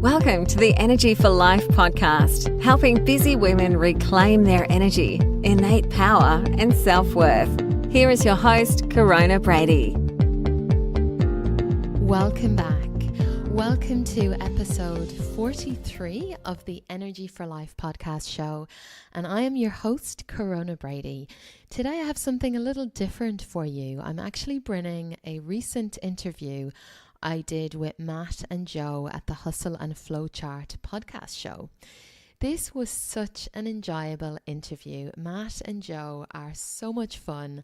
Welcome to the Energy for Life podcast, helping busy women reclaim their energy, innate power, and self-worth. Here is your host, Corona Brady. Welcome back. Welcome to episode 43 of the Energy for Life podcast show. And I am your host, Corona Brady. Today I have something a little different for you. I'm actually bringing a recent interview I did with Matt and Joe at the Hustle and Flowchart podcast show. This was such an enjoyable interview. Matt and Joe are so much fun,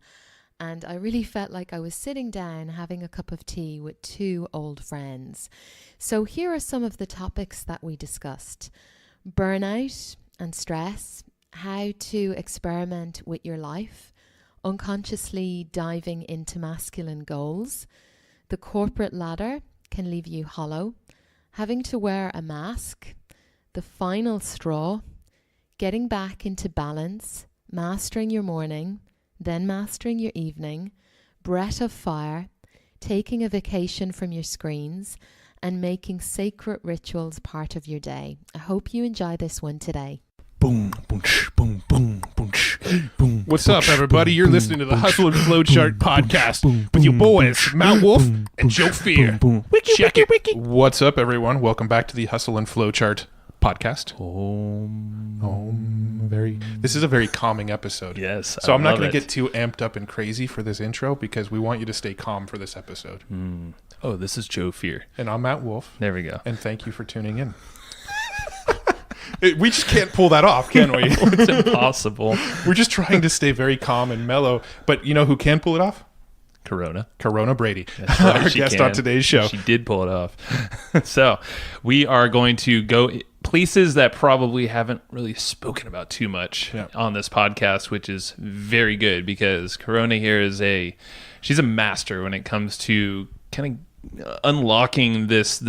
and I really felt like I was sitting down having a cup of tea with two old friends. So here are some of the topics that we discussed: burnout and stress, how to experiment with your life, unconsciously diving into masculine goals, the corporate ladder can leave you hollow, having to wear a mask, the final straw, getting back into balance, mastering your morning, then mastering your evening, breath of fire, taking a vacation from your screens, and making sacred rituals part of your day. I hope you enjoy this one today. Boom, boom, boom, boom, boom, boom. What's up, everybody? You're listening to the Hustle and Flowchart podcast with your boys, Matt Wolf and Joe Fear. Check it. What's up, everyone? Welcome back to the Hustle and Flowchart podcast. This is a very calming episode. Yes. So I'm not going to get too amped up and crazy for this intro because we want you to stay calm for this episode. Oh, this is Joe Fear. And I'm Matt Wolf. There we go. And thank you for tuning in. We just can't pull that off, can we? It's impossible. We're just trying to stay very calm and mellow. But you know who can pull it off? Corona Brady, That's right, our guest on today's show. She did pull it off. So we are going to go places that probably haven't really spoken about too much on this podcast, which is very good because Corona here she's a master when it comes to kind of unlocking this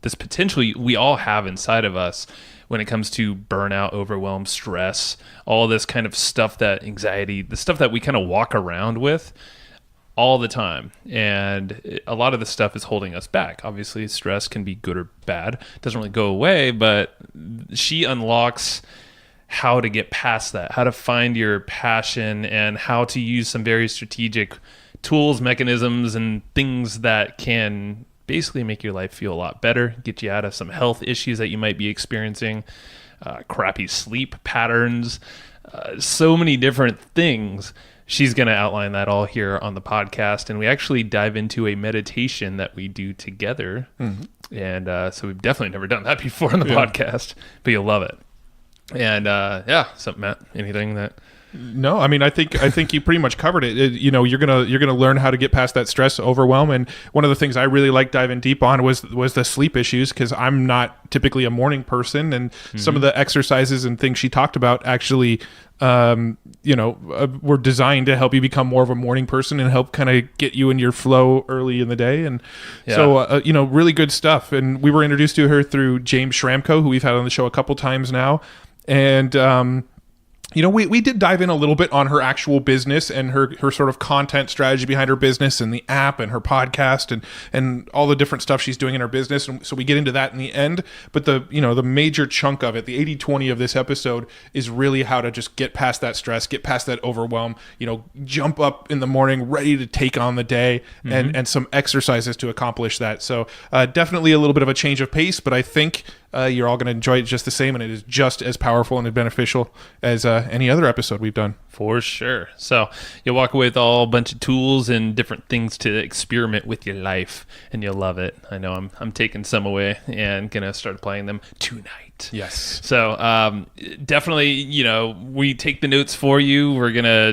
potential we all have inside of us when it comes to burnout, overwhelm, stress, all this kind of stuff, that anxiety, the stuff that we kind of walk around with all the time. And a lot of the stuff is holding us back. Obviously, stress can be good or bad. It doesn't really go away, but she unlocks how to get past that, how to find your passion, and how to use some very strategic tools, mechanisms, and things that can basically make your life feel a lot better, get you out of some health issues that you might be experiencing, crappy sleep patterns, so many different things. She's going to outline that all here on the podcast, and we actually dive into a meditation that we do together. And so we've definitely never done that before on the podcast, but you'll love it. And so Matt, anything that... No, I mean, I think you pretty much covered it. You're gonna learn how to get past that stress, overwhelm, and one of the things I really like diving deep on was the sleep issues, because I'm not typically a morning person, and some of the exercises and things she talked about actually, were designed to help you become more of a morning person and help kind of get you in your flow early in the day, and so really good stuff. And we were introduced to her through James Schramko, who we've had on the show a couple times now, and we did dive in a little bit on her actual business and her sort of content strategy behind her business and the app and her podcast and all the different stuff she's doing in her business. And so we get into that in the end. But the major chunk of it, the 80-20 of this episode, is really how to just get past that stress, get past that overwhelm, jump up in the morning, ready to take on the day, and some exercises to accomplish that. So definitely a little bit of a change of pace, but I think you're all going to enjoy it just the same, and it is just as powerful and as beneficial as any other episode we've done. For sure. So you'll walk away with a bunch of tools and different things to experiment with your life, and you'll love it. I know I'm taking some away and going to start applying them tonight. Yes. So definitely, we take the notes for you.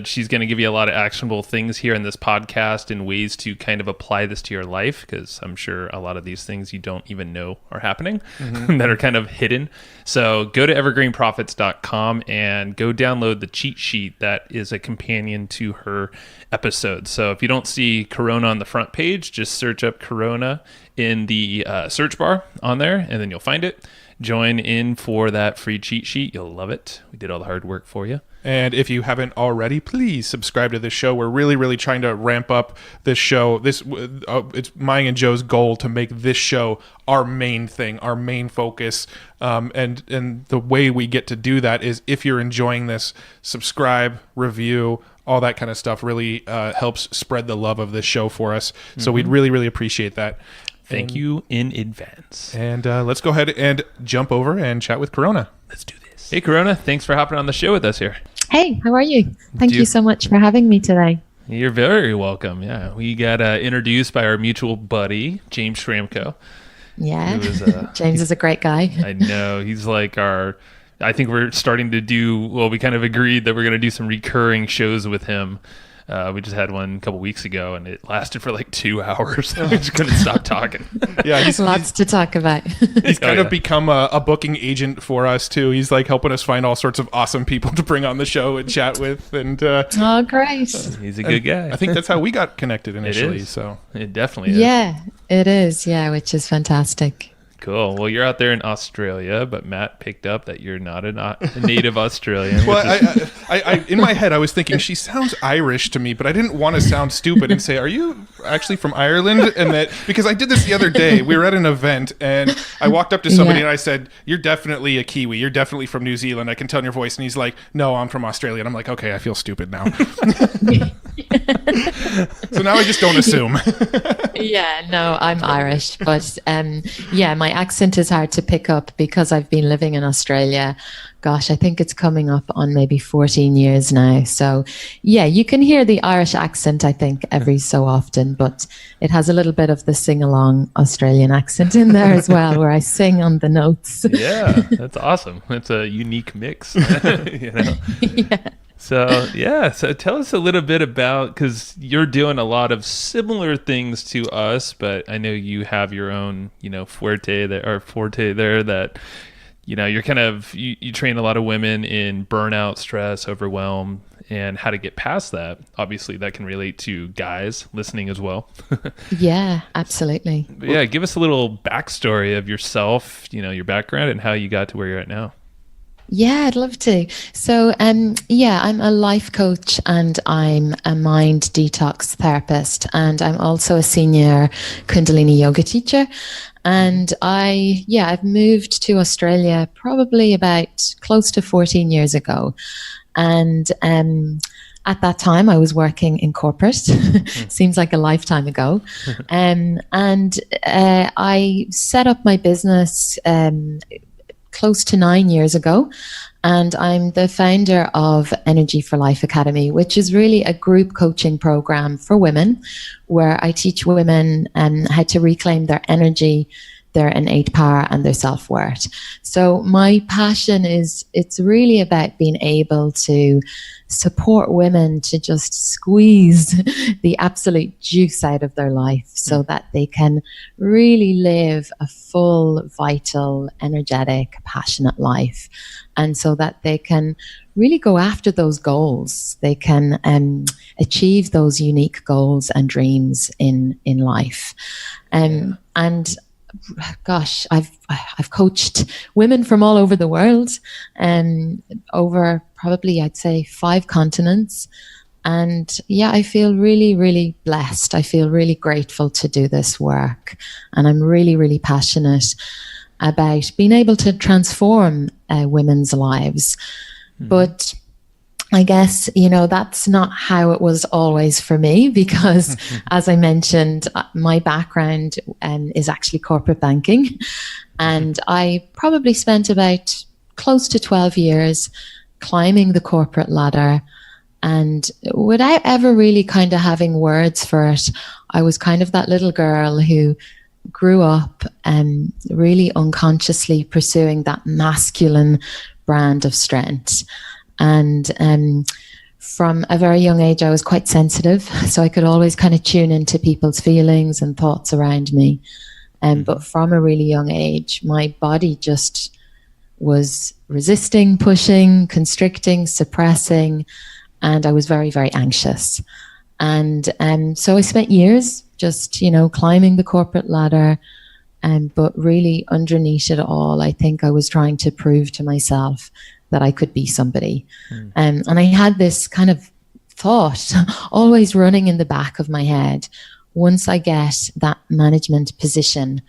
She's going to give you a lot of actionable things here in this podcast and ways to kind of apply this to your life, because I'm sure a lot of these things you don't even know are happening that are kind of hidden. So go to evergreenprofits.com and go download the cheat sheet that is a companion to her episode. So if you don't see Corona on the front page, just search up Corona in the search bar on there, and then you'll find it. Join in for that free cheat sheet. You'll love it. We did all the hard work for you. And if you haven't already, please subscribe to this show. We're really, really trying to ramp up this show. It's mine and Joe's goal to make this show our main thing, our main focus. And the way we get to do that is if you're enjoying this, subscribe, review, all that kind of stuff really helps spread the love of this show for us. So we'd really, really appreciate that. Thank you in advance. And let's go ahead and jump over and chat with Corona. Let's do this. Hey, Corona, thanks for hopping on the show with us here. Hey, how are you? Thank you so much for having me today. You're very welcome. Yeah, we got introduced by our mutual buddy, James Schramko. Yeah, James is a great guy. I know. He's like I think we're starting to do, we kind of agreed that we're going to do some recurring shows with him. We just had one a couple weeks ago, and it lasted for like 2 hours. We just couldn't stop talking. Yeah, he's lots to talk about. He's kind of become a booking agent for us too. He's like helping us find all sorts of awesome people to bring on the show and chat with. And oh, great! He's a good guy. I think that's how we got connected initially. So it definitely is. Yeah, it is. Yeah, which is fantastic. Cool. Well, you're out there in Australia, but Matt picked up that you're not a native Australian. Well, I in my head, I was thinking she sounds Irish to me, but I didn't want to sound stupid and say, "Are you actually from Ireland?" And that because I did this the other day, we were at an event, and I walked up to somebody and I said, "You're definitely a Kiwi. You're definitely from New Zealand. I can tell in your voice." And he's like, "No, I'm from Australia." And I'm like, "Okay, I feel stupid now." So now I just don't assume. Yeah, no, I'm Irish, but yeah, my accent is hard to pick up because I've been living in Australia. Gosh, I think it's coming up on maybe 14 years now. So yeah, you can hear the Irish accent, I think, every so often, but it has a little bit of the sing-along Australian accent in there as well, where I sing on the notes. Yeah, that's awesome. It's a unique mix, you know? Yeah. So tell us a little bit about, because you're doing a lot of similar things to us, but I know you have your own, forte there that, you're kind of, you train a lot of women in burnout, stress, overwhelm, and how to get past that. Obviously, that can relate to guys listening as well. Yeah, absolutely. But yeah, give us a little backstory of yourself, your background and how you got to where you're at now. Yeah, I'd love to. So, I'm a life coach and I'm a mind detox therapist, and I'm also a senior Kundalini Yoga teacher. And I've moved to Australia probably about close to 14 years ago. And at that time, I was working in corporate. Seems like a lifetime ago. And I set up my business close to 9 years ago, and I'm the founder of Energy for Life Academy, which is really a group coaching program for women where I teach women how to reclaim their energy, their innate power, and their self-worth. So my passion is, it's really about being able to support women to just squeeze the absolute juice out of their life so that they can really live a full, vital, energetic, passionate life. And so that they can really go after those goals. They can achieve those unique goals and dreams in life. And gosh, I've coached women from all over the world, over probably I'd say 5 continents. And yeah, I feel really, really blessed. I feel really grateful to do this work. And I'm really, really passionate about being able to transform women's lives. But I guess, that's not how it was always for me, because as I mentioned, my background is actually corporate banking. And I probably spent about close to 12 years climbing the corporate ladder. And without ever really kind of having words for it, I was kind of that little girl who grew up really unconsciously pursuing that masculine brand of strength. And from a very young age, I was quite sensitive, so I could always kind of tune into people's feelings and thoughts around me. But from a really young age, my body just was resisting, pushing, constricting, suppressing, and I was very, very anxious. And so I spent years just, climbing the corporate ladder, but really underneath it all, I think I was trying to prove to myself that I could be somebody. And I had this kind of thought always running in the back of my head. Once I get that management position,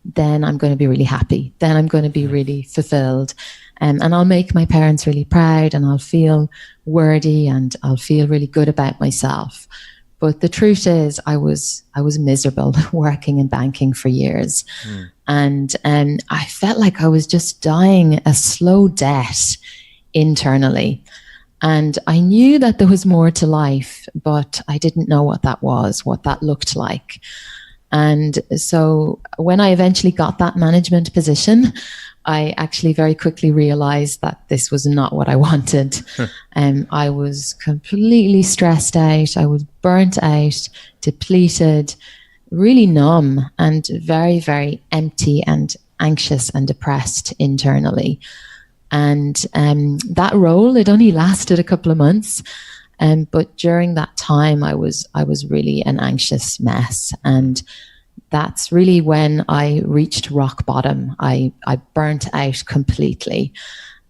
then I'm going to be really happy. Then I'm going to be really fulfilled. And I'll make my parents really proud, and I'll feel worthy, and I'll feel really good about myself. But the truth is, I was miserable working in banking for years. And I felt like I was just dying a slow death internally. And I knew that there was more to life, but I didn't know what that was, what that looked like. And so when I eventually got that management position, I actually very quickly realized that this was not what I wanted. I was completely stressed out. I was burnt out, depleted, really numb, and very, very empty and anxious and depressed internally. And that role, it only lasted a couple of months. But during that time, I was really an anxious mess. And that's really when I reached rock bottom. I burnt out completely,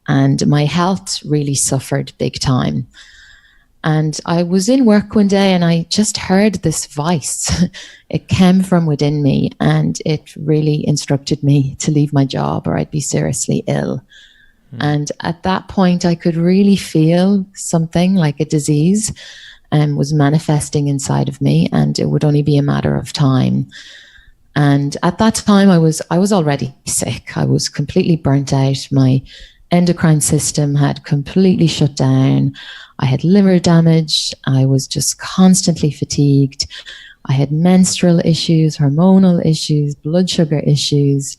and my health really suffered big time. And I was in work one day, and I just heard this voice. It came from within me, and it really instructed me to leave my job or I'd be seriously ill. And at that point, I could really feel something like a disease was manifesting inside of me, and it would only be a matter of time. And at that time, I was already sick. I was completely burnt out. My endocrine system had completely shut down. I had liver damage. I was just constantly fatigued. I had menstrual issues, hormonal issues, blood sugar issues.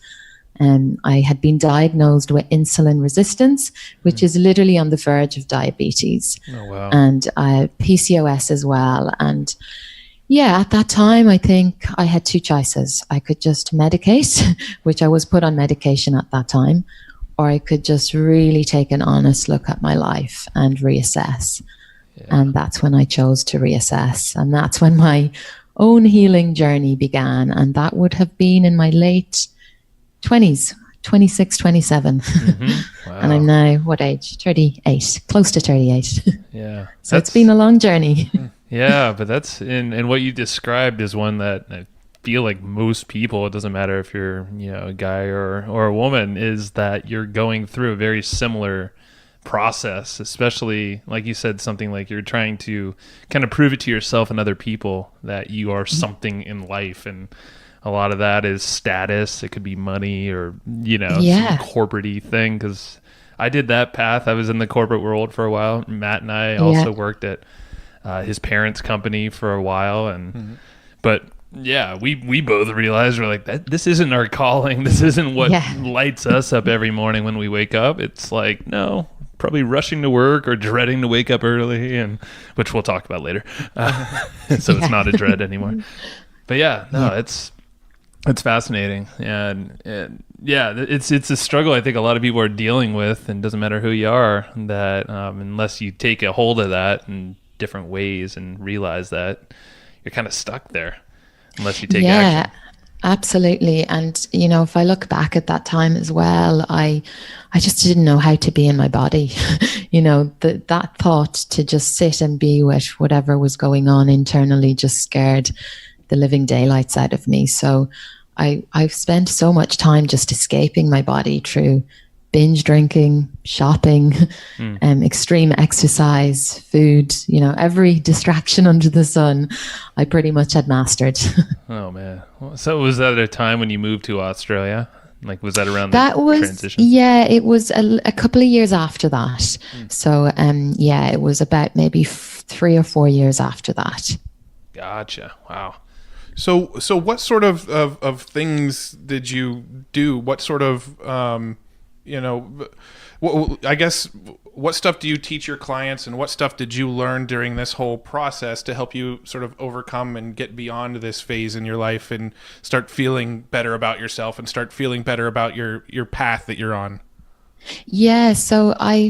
I had been diagnosed with insulin resistance, which is literally on the verge of diabetes. Oh, wow. And PCOS as well. And yeah, at that time, I think I had two choices. I could just medicate, which I was put on medication at that time, or I could just really take an honest look at my life and reassess. Yeah. And that's when I chose to reassess. And that's when my own healing journey began. And that would have been in my late 20s, 26, 27. Wow. And I'm now, what age? 38, close to 38. Yeah. So it's been a long journey. Yeah, but that's, and what you described is one that I feel like most people, it doesn't matter if you're, a guy or a woman, is that you're going through a very similar process, especially like you said, something like you're trying to kind of prove it to yourself and other people that you are something in life. And a lot of that is status. It could be money or, some corporate-y thing. Because I did that path. I was in the corporate world for a while. Matt and I also worked at his parents' company for a while. And but yeah, we both realized we're like, this isn't our calling. This isn't what lights us up every morning when we wake up. It's like, no, probably rushing to work or dreading to wake up early, and which we'll talk about later. So it's not a dread anymore. But it's fascinating. And it's a struggle I think a lot of people are dealing with, and it doesn't matter who you are, that unless you take a hold of that in different ways and realize that you're kind of stuck there unless you take action. Absolutely. And if I look back at that time as well, I just didn't know how to be in my body. That thought to just sit and be with whatever was going on internally just scared the living daylights out of me. So I've spent so much time just escaping my body through binge drinking, shopping, extreme exercise, food, every distraction under the sun, I pretty much had mastered. Oh man. So was that at a time when you moved to Australia? Like, was that around the transition? Yeah, it was a couple of years after that. So, it was about maybe 3 or 4 years after that. Gotcha. Wow. So what sort of things did you do? What sort of, I guess, what stuff do you teach your clients, and what stuff did you learn during this whole process to help you sort of overcome and get beyond this phase in your life and start feeling better about yourself and start feeling better about your path that you're on? Yeah, so I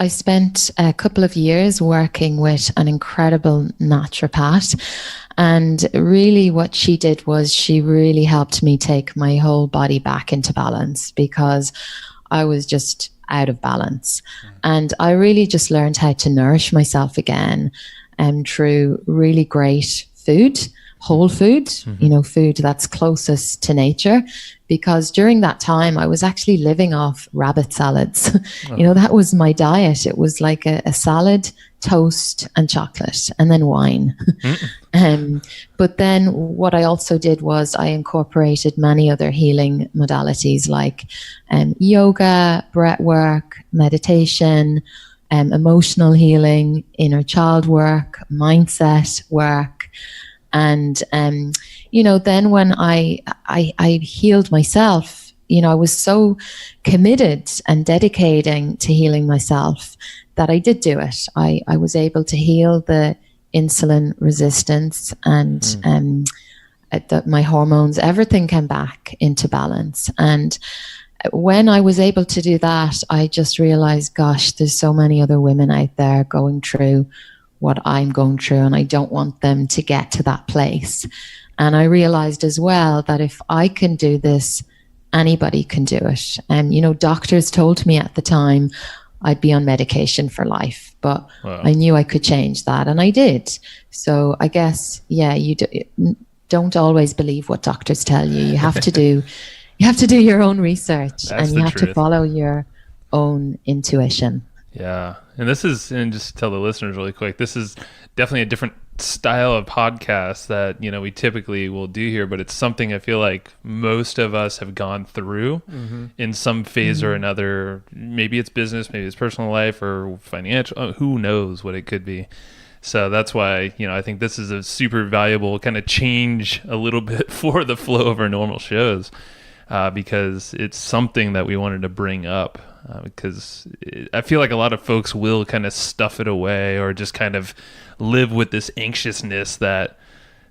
spent a couple of years working with an incredible naturopath, and really what she did was she really helped me take my whole body back into balance, because I was just out of balance. And I really just learned how to nourish myself again through really great food, whole food, food that's closest to nature. Because during that time, I was actually living off rabbit salads. That was my diet. It was like a salad, toast, and chocolate, and then wine. But then what I also did was I incorporated many other healing modalities like yoga, breath work, meditation, emotional healing, inner child work, mindset work. And, then when I healed myself, I was so committed and dedicating to healing myself that I did do it. I was able to heal the insulin resistance and my hormones, everything came back into balance. And when I was able to do that, I just realized, gosh, there's so many other women out there going through what I'm going through, and I don't want them to get to that place. And I realized as well that if I can do this, anybody can do it. And, doctors told me at the time I'd be on medication for life, but wow. I knew I could change that, and I did. So I guess, you don't always believe what doctors tell you. You have to do, your own research. That's and you have to follow your own intuition. Yeah. And just tell the listeners really quick, this is definitely a different style of podcast that, we typically will do here, but it's something I feel like most of us have gone through in some phase or another. Maybe it's business, maybe it's personal life or financial, who knows what it could be. So that's why, I think this is a super valuable kind of change a little bit for the flow of our normal shows, because it's something that we wanted to bring up. Because I feel like a lot of folks will kind of stuff it away or just kind of live with this anxiousness that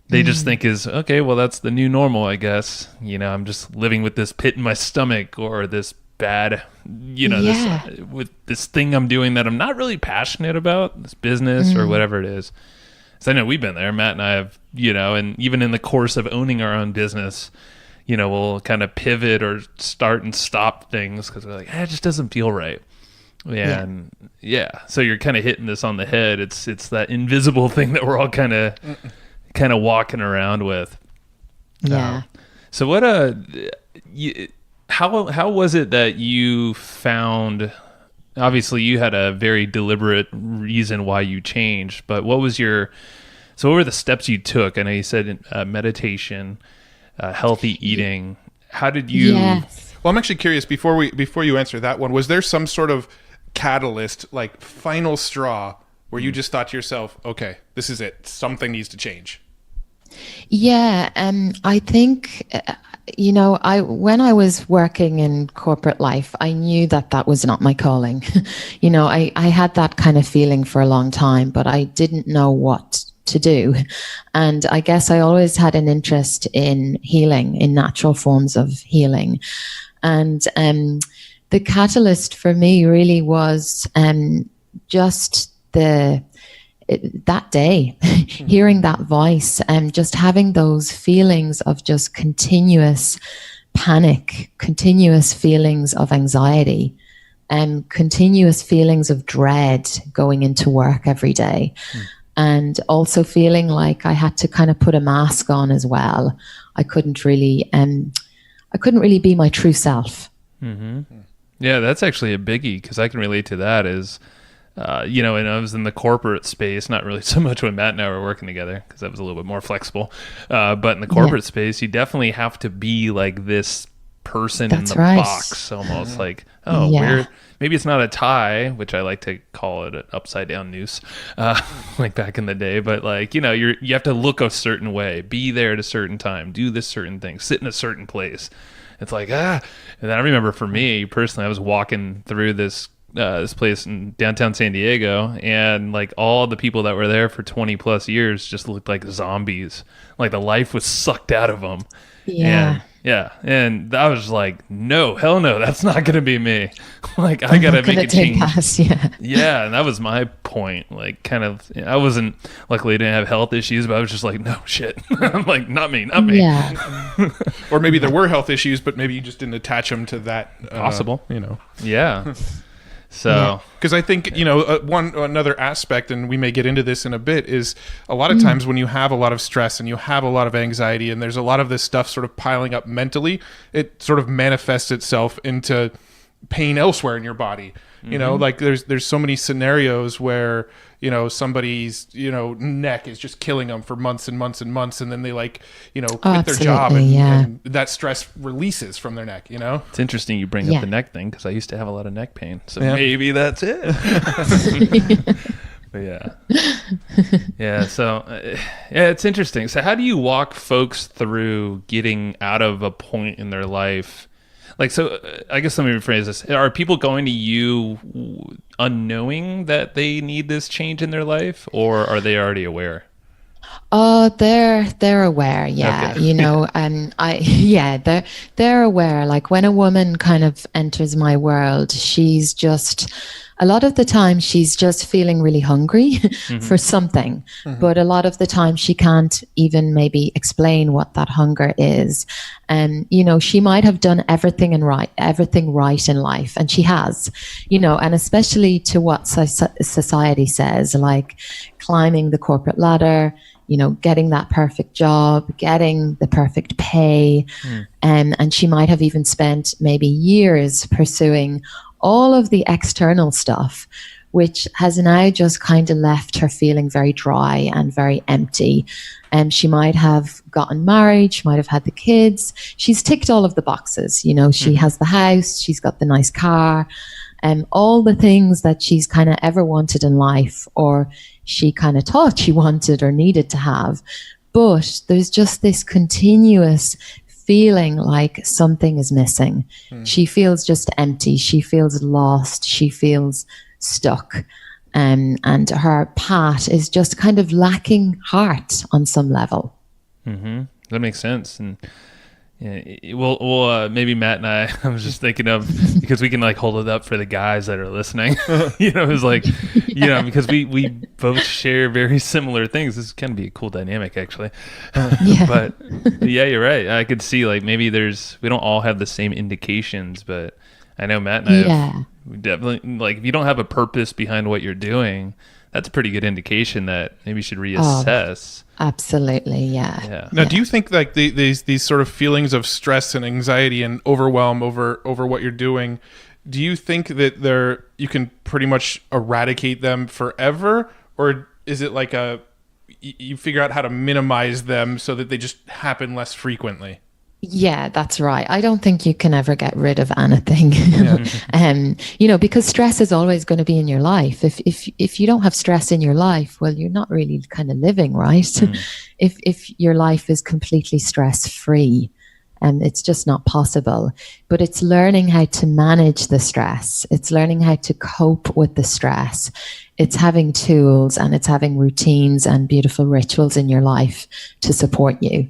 they just think is, okay, well, that's the new normal, I guess. I'm just living with this pit in my stomach or this bad, with this thing I'm doing that I'm not really passionate about, this business or whatever it is. So I know we've been there, Matt and I have, and even in the course of owning our own business, we'll kind of pivot or start and stop things because we're like, it just doesn't feel right. And so you're kind of hitting this on the head. It's that invisible thing that we're all kind of walking around with. Yeah. So what how was it that you found? Obviously, you had a very deliberate reason why you changed, but what were the steps you took? I know you said meditation. Healthy eating. How did you? Yes. Well, I'm actually curious. Before you answer that one, was there some sort of catalyst, like final straw, where you just thought to yourself, "Okay, this is it. Something needs to change." Yeah, I think when I was working in corporate life, I knew that was not my calling. I had that kind of feeling for a long time, but I didn't know what to do. And I guess I always had an interest in healing, in natural forms of healing. And the catalyst for me really was just that day, hearing that voice and just having those feelings of just continuous panic, continuous feelings of anxiety, and continuous feelings of dread going into work every day. And also feeling like I had to kind of put a mask on as well. I couldn't really be my true self. Mm-hmm. Yeah, that's actually a biggie because I can relate to that. And I was in the corporate space, not really so much when Matt and I were working together because that was a little bit more flexible. But in the corporate space, you definitely have to be like this person in the box, almost like, maybe it's not a tie, which I like to call it an upside down noose, like back in the day. But like, you have to look a certain way, be there at a certain time, do this certain thing, sit in a certain place. It's like, And then I remember for me personally, I was walking through this place in downtown San Diego, and like all the people that were there for 20 plus years just looked like zombies. Like the life was sucked out of them. And I was like, no, hell no, that's not going to be me. Like, I got to make a change. Yeah, and that was my point. Like, kind of, I wasn't, luckily I didn't have health issues, but I was just like, no, shit. I'm like, not me. Yeah. Or maybe there were health issues, but maybe you just didn't attach them to that. Possible. Yeah. So, because I think, another aspect, and we may get into this in a bit, is a lot of times when you have a lot of stress and you have a lot of anxiety and there's a lot of this stuff sort of piling up mentally, it sort of manifests itself into pain elsewhere in your body. Like there's so many scenarios where, somebody's, neck is just killing them for months and months and months. And then they quit their job and that stress releases from their neck, It's interesting you bring up the neck thing, because I used to have a lot of neck pain. So maybe that's it. But yeah. So it's interesting. So how do you walk folks through getting out of a point in their life? Like, so I guess let me rephrase this. Are people going to you unknowing that they need this change in their life, or are they already aware? Oh, they're aware. Yeah. Okay. They're aware. Like when a woman kind of enters my world, she's just, a lot of the time she's just feeling really hungry for something, but a lot of the time she can't even maybe explain what that hunger is. And, she might have done everything right in life, and she has, and especially to what society says, like climbing the corporate ladder, getting that perfect job, getting the perfect pay. And she might have even spent maybe years pursuing all of the external stuff, which has now just kind of left her feeling very dry and very empty. And she might have gotten married, she might have had the kids. She's ticked all of the boxes, she has the house, she's got the nice car, and all the things that she's kind of ever wanted in life, or she kind of thought she wanted or needed to have. But there's just this continuous feeling like something is missing. She feels just empty. She feels lost. She feels stuck. And her path is just kind of lacking heart on some level. That makes sense. And well, maybe Matt and I was just thinking of, because we can like hold it up for the guys that are listening, it's like, because we both share very similar things. This can be a cool dynamic, actually. But yeah, you're right. I could see like maybe we don't all have the same indications, but I know Matt and I have definitely, like, if you don't have a purpose behind what you're doing, that's a pretty good indication that maybe you should reassess. Absolutely, yeah. Now, do you think like these sort of feelings of stress and anxiety and overwhelm over what you're doing, do you think that you can pretty much eradicate them forever, or is it like you figure out how to minimize them so that they just happen less frequently? Yeah, that's right. I don't think you can ever get rid of anything. Because stress is always going to be in your life. If you don't have stress in your life, well, you're not really kind of living, right? If your life is completely stress-free, it's just not possible. But it's learning how to manage the stress. It's learning how to cope with the stress. It's having tools, and it's having routines and beautiful rituals in your life to support you.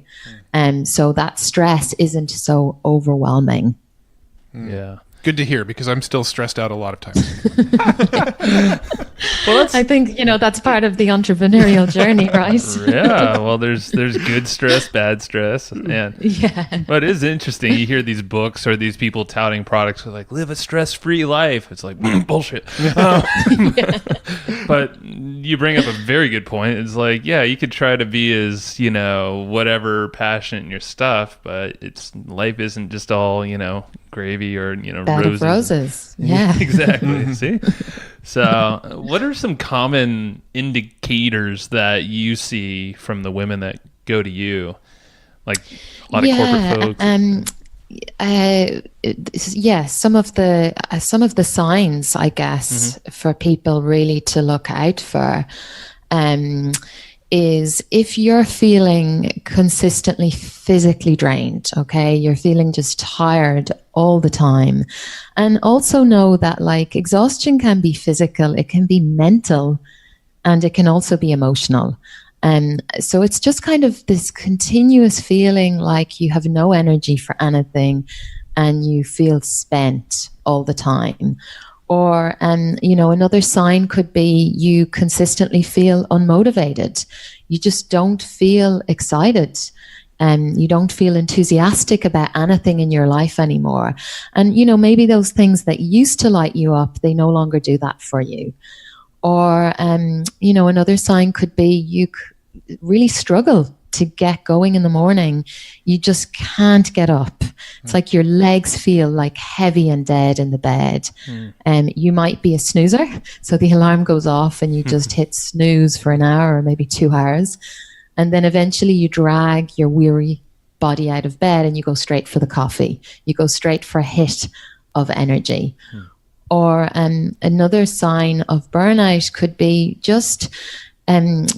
So that stress isn't so overwhelming. Yeah. Good to hear, because I'm still stressed out a lot of times. Well, I think, that's part of the entrepreneurial journey, right? Yeah. Well, there's good stress, bad stress. And but it is interesting. You hear these books or these people touting products with like, live a stress-free life. It's like bullshit. But you bring up a very good point. It's like, yeah, you could try to be as, whatever passionate in your stuff, but life isn't just all, gravy or, bed roses. Of roses. Yeah. Exactly. See? So what are some common indicators that you see from the women that go to you? Like a lot of corporate folks. Some of the signs, I guess, for people really to look out for, is if you're feeling consistently physically drained, okay, you're feeling just tired all the time. And also know that like exhaustion can be physical, it can be mental, and it can also be emotional. So it's just kind of this continuous feeling like you have no energy for anything and you feel spent all the time. Or, another sign could be you consistently feel unmotivated. You just don't feel excited. You don't feel enthusiastic about anything in your life anymore. And, maybe those things that used to light you up, they no longer do that for you. Or, another sign could be you really struggle to get going in the morning. You just can't get up. It's like your legs feel like heavy and dead in the bed. You might be a snoozer. So the alarm goes off and you just hit snooze for an hour or maybe 2 hours. And then eventually you drag your weary body out of bed and you go straight for the coffee. You go straight for a hit of energy. Or another sign of burnout could be just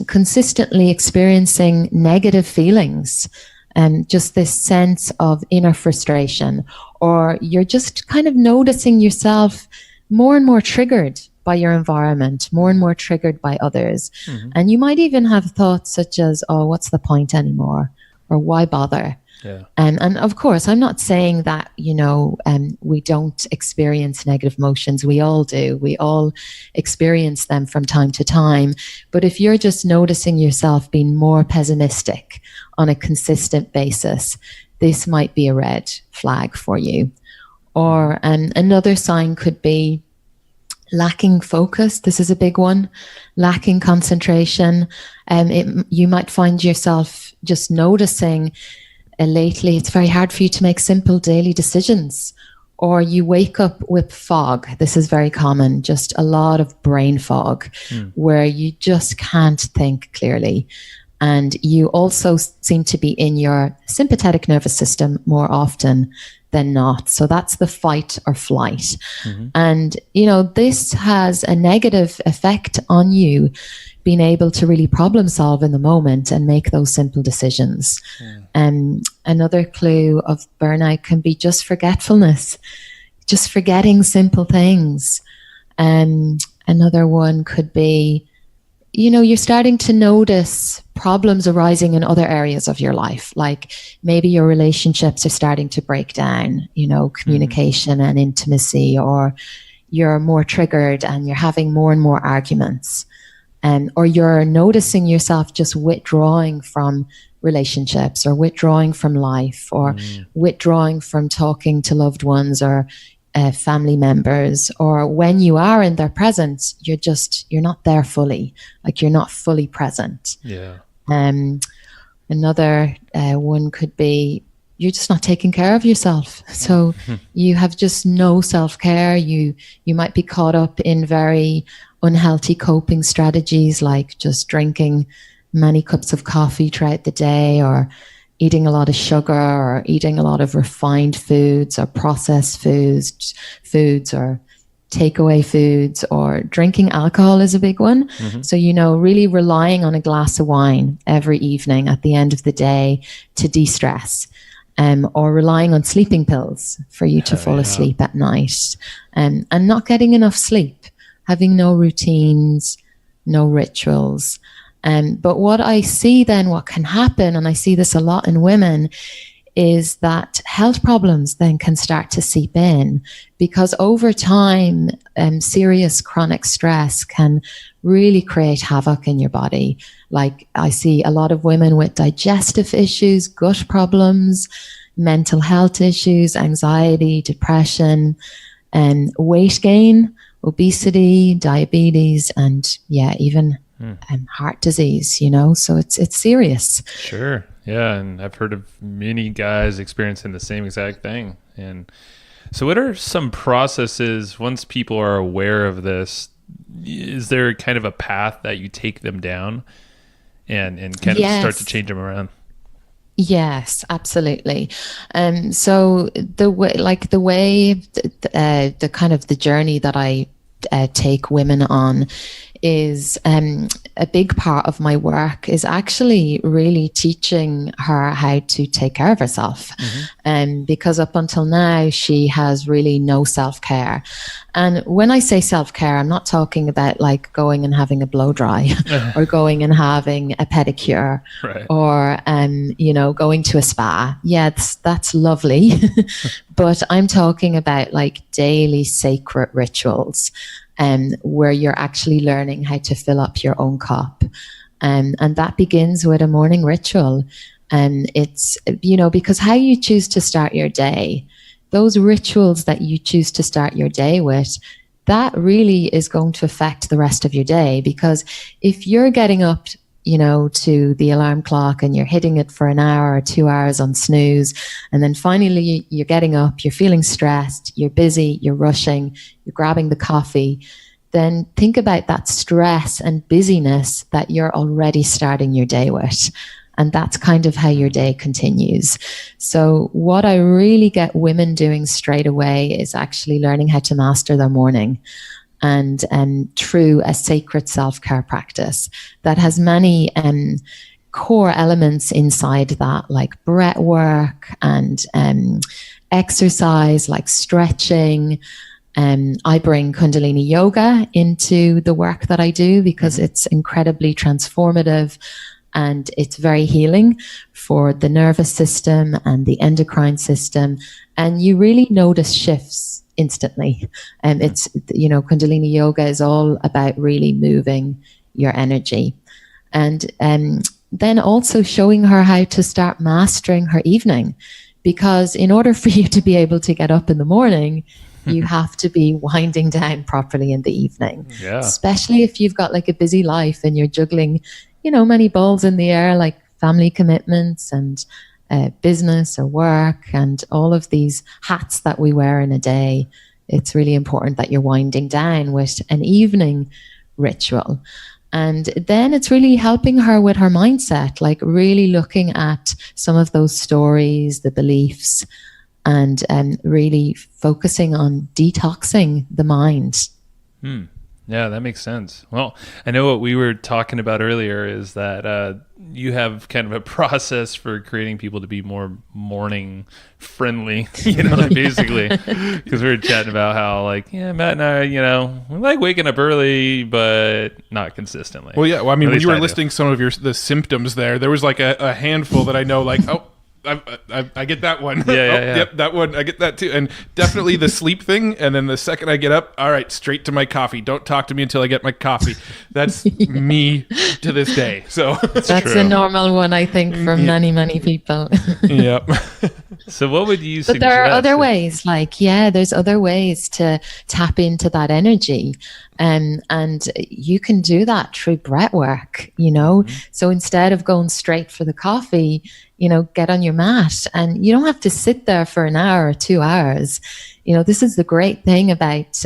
consistently experiencing negative feelings, and just this sense of inner frustration, or you're just kind of noticing yourself more and more triggered by your environment, more and more triggered by others. And you might even have thoughts such as, oh, what's the point anymore? Or why bother? Yeah. And of course, I'm not saying that, we don't experience negative emotions. We all do. We all experience them from time to time. But if you're just noticing yourself being more pessimistic on a consistent basis, this might be a red flag for you. Or another sign could be lacking focus. This is a big one. Lacking concentration. You might find yourself just noticing lately it's very hard for you to make simple daily decisions, or you wake up with fog. This is very common, just a lot of brain fog where you just can't think clearly. And you also seem to be in your sympathetic nervous system more often than not. So that's the fight or flight. And, this has a negative effect on you being able to really problem solve in the moment and make those simple decisions. Another clue of burnout can be just forgetfulness, just forgetting simple things. Another one could be, you're starting to notice problems arising in other areas of your life. Like maybe your relationships are starting to break down, communication and intimacy, or you're more triggered and you're having more and more arguments. Or you're noticing yourself just withdrawing from relationships, or withdrawing from life, or withdrawing from talking to loved ones or family members. Or when you are in their presence, you're not there fully, like you're not fully present. Yeah. Another one could be you're just not taking care of yourself. So you have just no self-care. You might be caught up in very unhealthy coping strategies, like just drinking many cups of coffee throughout the day, or eating a lot of sugar, or eating a lot of refined foods or processed foods or takeaway foods, or drinking alcohol is a big one. So, really relying on a glass of wine every evening at the end of the day to de-stress. Or relying on sleeping pills for you to fall asleep at night, and not getting enough sleep, having no routines, no rituals. But what I see then, what can happen, and I see this a lot in women, is that health problems then can start to seep in, because over time, serious chronic stress can really create havoc in your body. Like I see a lot of women with digestive issues, gut problems, mental health issues, anxiety, depression, and weight gain, obesity, diabetes, and even heart disease, so it's serious. Sure. Yeah. And I've heard of many guys experiencing the same exact thing. And so what are some processes once people are aware of this? Is there kind of a path that you take them down and kind of start to change them around? Yes, absolutely. So the kind of the journey that I take women on is a big part of my work is actually really teaching her how to take care of herself. Because up until now, she has really no self-care. And when I say self-care, I'm not talking about like going and having a blow dry or going and having a pedicure, right, or, going to a spa. Yeah, that's lovely. But I'm talking about like daily sacred rituals, where you're actually learning how to fill up your own cup. And that begins with a morning ritual. And it's, because how you choose to start your day, those rituals that you choose to start your day with, that really is going to affect the rest of your day. Because if you're getting up, to the alarm clock and you're hitting it for an hour or 2 hours on snooze, and then finally you're getting up, you're feeling stressed, you're busy, you're rushing, you're grabbing the coffee, then think about that stress and busyness that you're already starting your day with. And that's kind of how your day continues. So what I really get women doing straight away is actually learning how to master their morning, and through a sacred self-care practice that has many core elements inside that, like breath work and exercise, like stretching. I bring Kundalini Yoga into the work that I do because it's incredibly transformative. And it's very healing for the nervous system and the endocrine system. And you really notice shifts instantly. And it's, Kundalini Yoga is all about really moving your energy. And then also showing her how to start mastering her evening. Because in order for you to be able to get up in the morning, you have to be winding down properly in the evening. Yeah. Especially if you've got like a busy life and you're juggling many balls in the air, like family commitments and business or work and all of these hats that we wear in a day. It's really important that you're winding down with an evening ritual. And then it's really helping her with her mindset, like really looking at some of those stories, the beliefs, and really focusing on detoxing the mind. Yeah, that makes sense. Well, I know what we were talking about earlier is that you have kind of a process for creating people to be more morning friendly, basically. Because we were chatting about how, Matt and I, we like waking up early, but not consistently. Well, yeah. Well, I mean, when you were listing some of the symptoms there was like a handful that I know, I get that one. Yeah. Yep, that one. I get that too. And definitely the sleep thing. And then the second I get up, all right, straight to my coffee. Don't talk to me until I get my coffee. That's me to this day. So that's a normal one, I think, for many, many people. Yep. So what would you suggest? But there are other ways, there's other ways to tap into that energy. And you can do that through breath work, So instead of going straight for the coffee, get on your mat, and you don't have to sit there for an hour or 2 hours. This is the great thing about,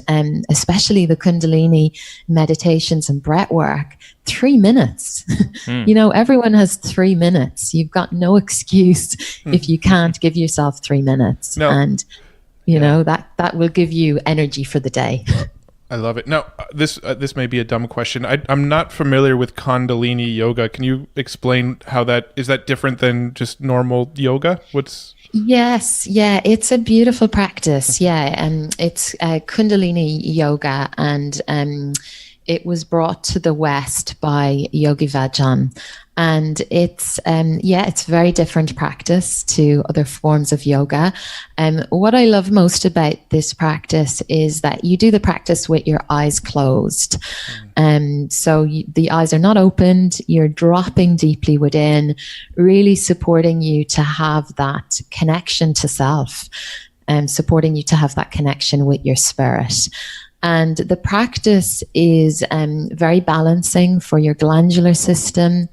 especially the Kundalini meditations and breath work, 3 minutes. Everyone has 3 minutes. You've got no excuse if you can't give yourself 3 minutes. No. And, that will give you energy for the day. I love it. Now, this may be a dumb question. I'm not familiar with Kundalini Yoga. Can you explain how is that different than just normal yoga? Yes, yeah, it's a beautiful practice. Yeah, it's Kundalini Yoga, and it was brought to the West by Yogi Vajan. And it's very different practice to other forms of yoga. What I love most about this practice is that you do the practice with your eyes closed. So the eyes are not opened. You're dropping deeply within, really supporting you to have that connection to self, and supporting you to have that connection with your spirit. And the practice is very balancing for your glandular system.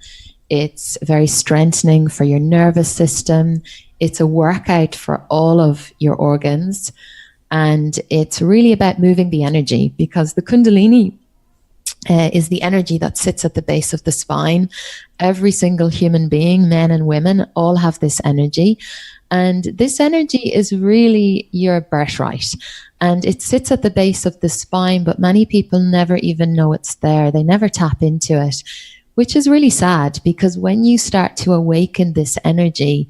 It's very strengthening for your nervous system. It's a workout for all of your organs. And it's really about moving the energy, because the Kundalini is the energy that sits at the base of the spine. Every single human being, men and women, all have this energy. And this energy is really your birthright. And it sits at the base of the spine, but many people never even know it's there. They never tap into it, which is really sad, because when you start to awaken this energy,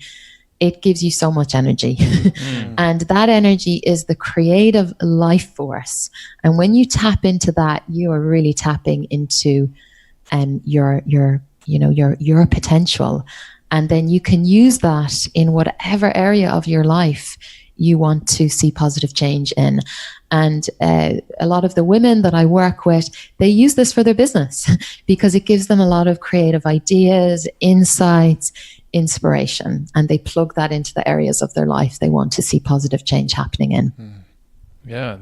it gives you so much energy. And that energy is the creative life force. And when you tap into that, you are really tapping into your potential. And then you can use that in whatever area of your life you want to see positive change in. And a lot of the women that I work with, they use this for their business because it gives them a lot of creative ideas, insights, inspiration, and they plug that into the areas of their life they want to see positive change happening in. Yeah,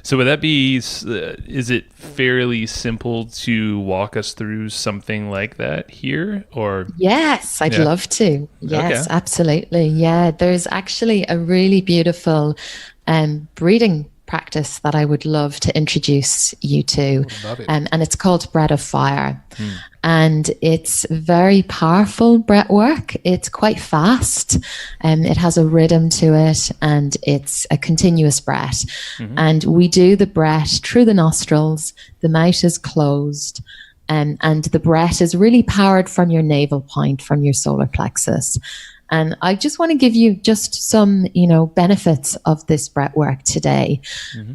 so would that be, is it fairly simple to walk us through something like that here, or? Yes, I'd love to. Yes, okay. Absolutely. Yeah, there's actually a really beautiful breathing practice that I would love to introduce you to. Love it. And it's called Breath of Fire. And it's very powerful breath work. It's quite fast, and it has a rhythm to it, and it's a continuous breath. And we do the breath through the nostrils. The mouth is closed, and the breath is really powered from your navel point, from your solar plexus. And I just want to give you just some, benefits of this breath work today.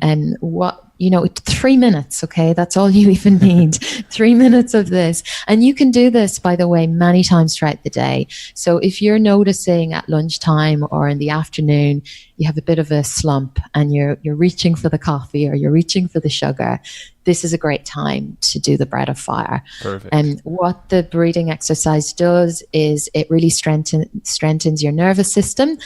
And 3 minutes, okay? That's all you even need. 3 minutes of this. And you can do this, by the way, many times throughout the day. So if you're noticing at lunchtime or in the afternoon, you have a bit of a slump and you're reaching for the coffee or you're reaching for the sugar, this is a great time to do the Breath of Fire. Perfect. And what the breathing exercise does is it really strengthens your nervous system,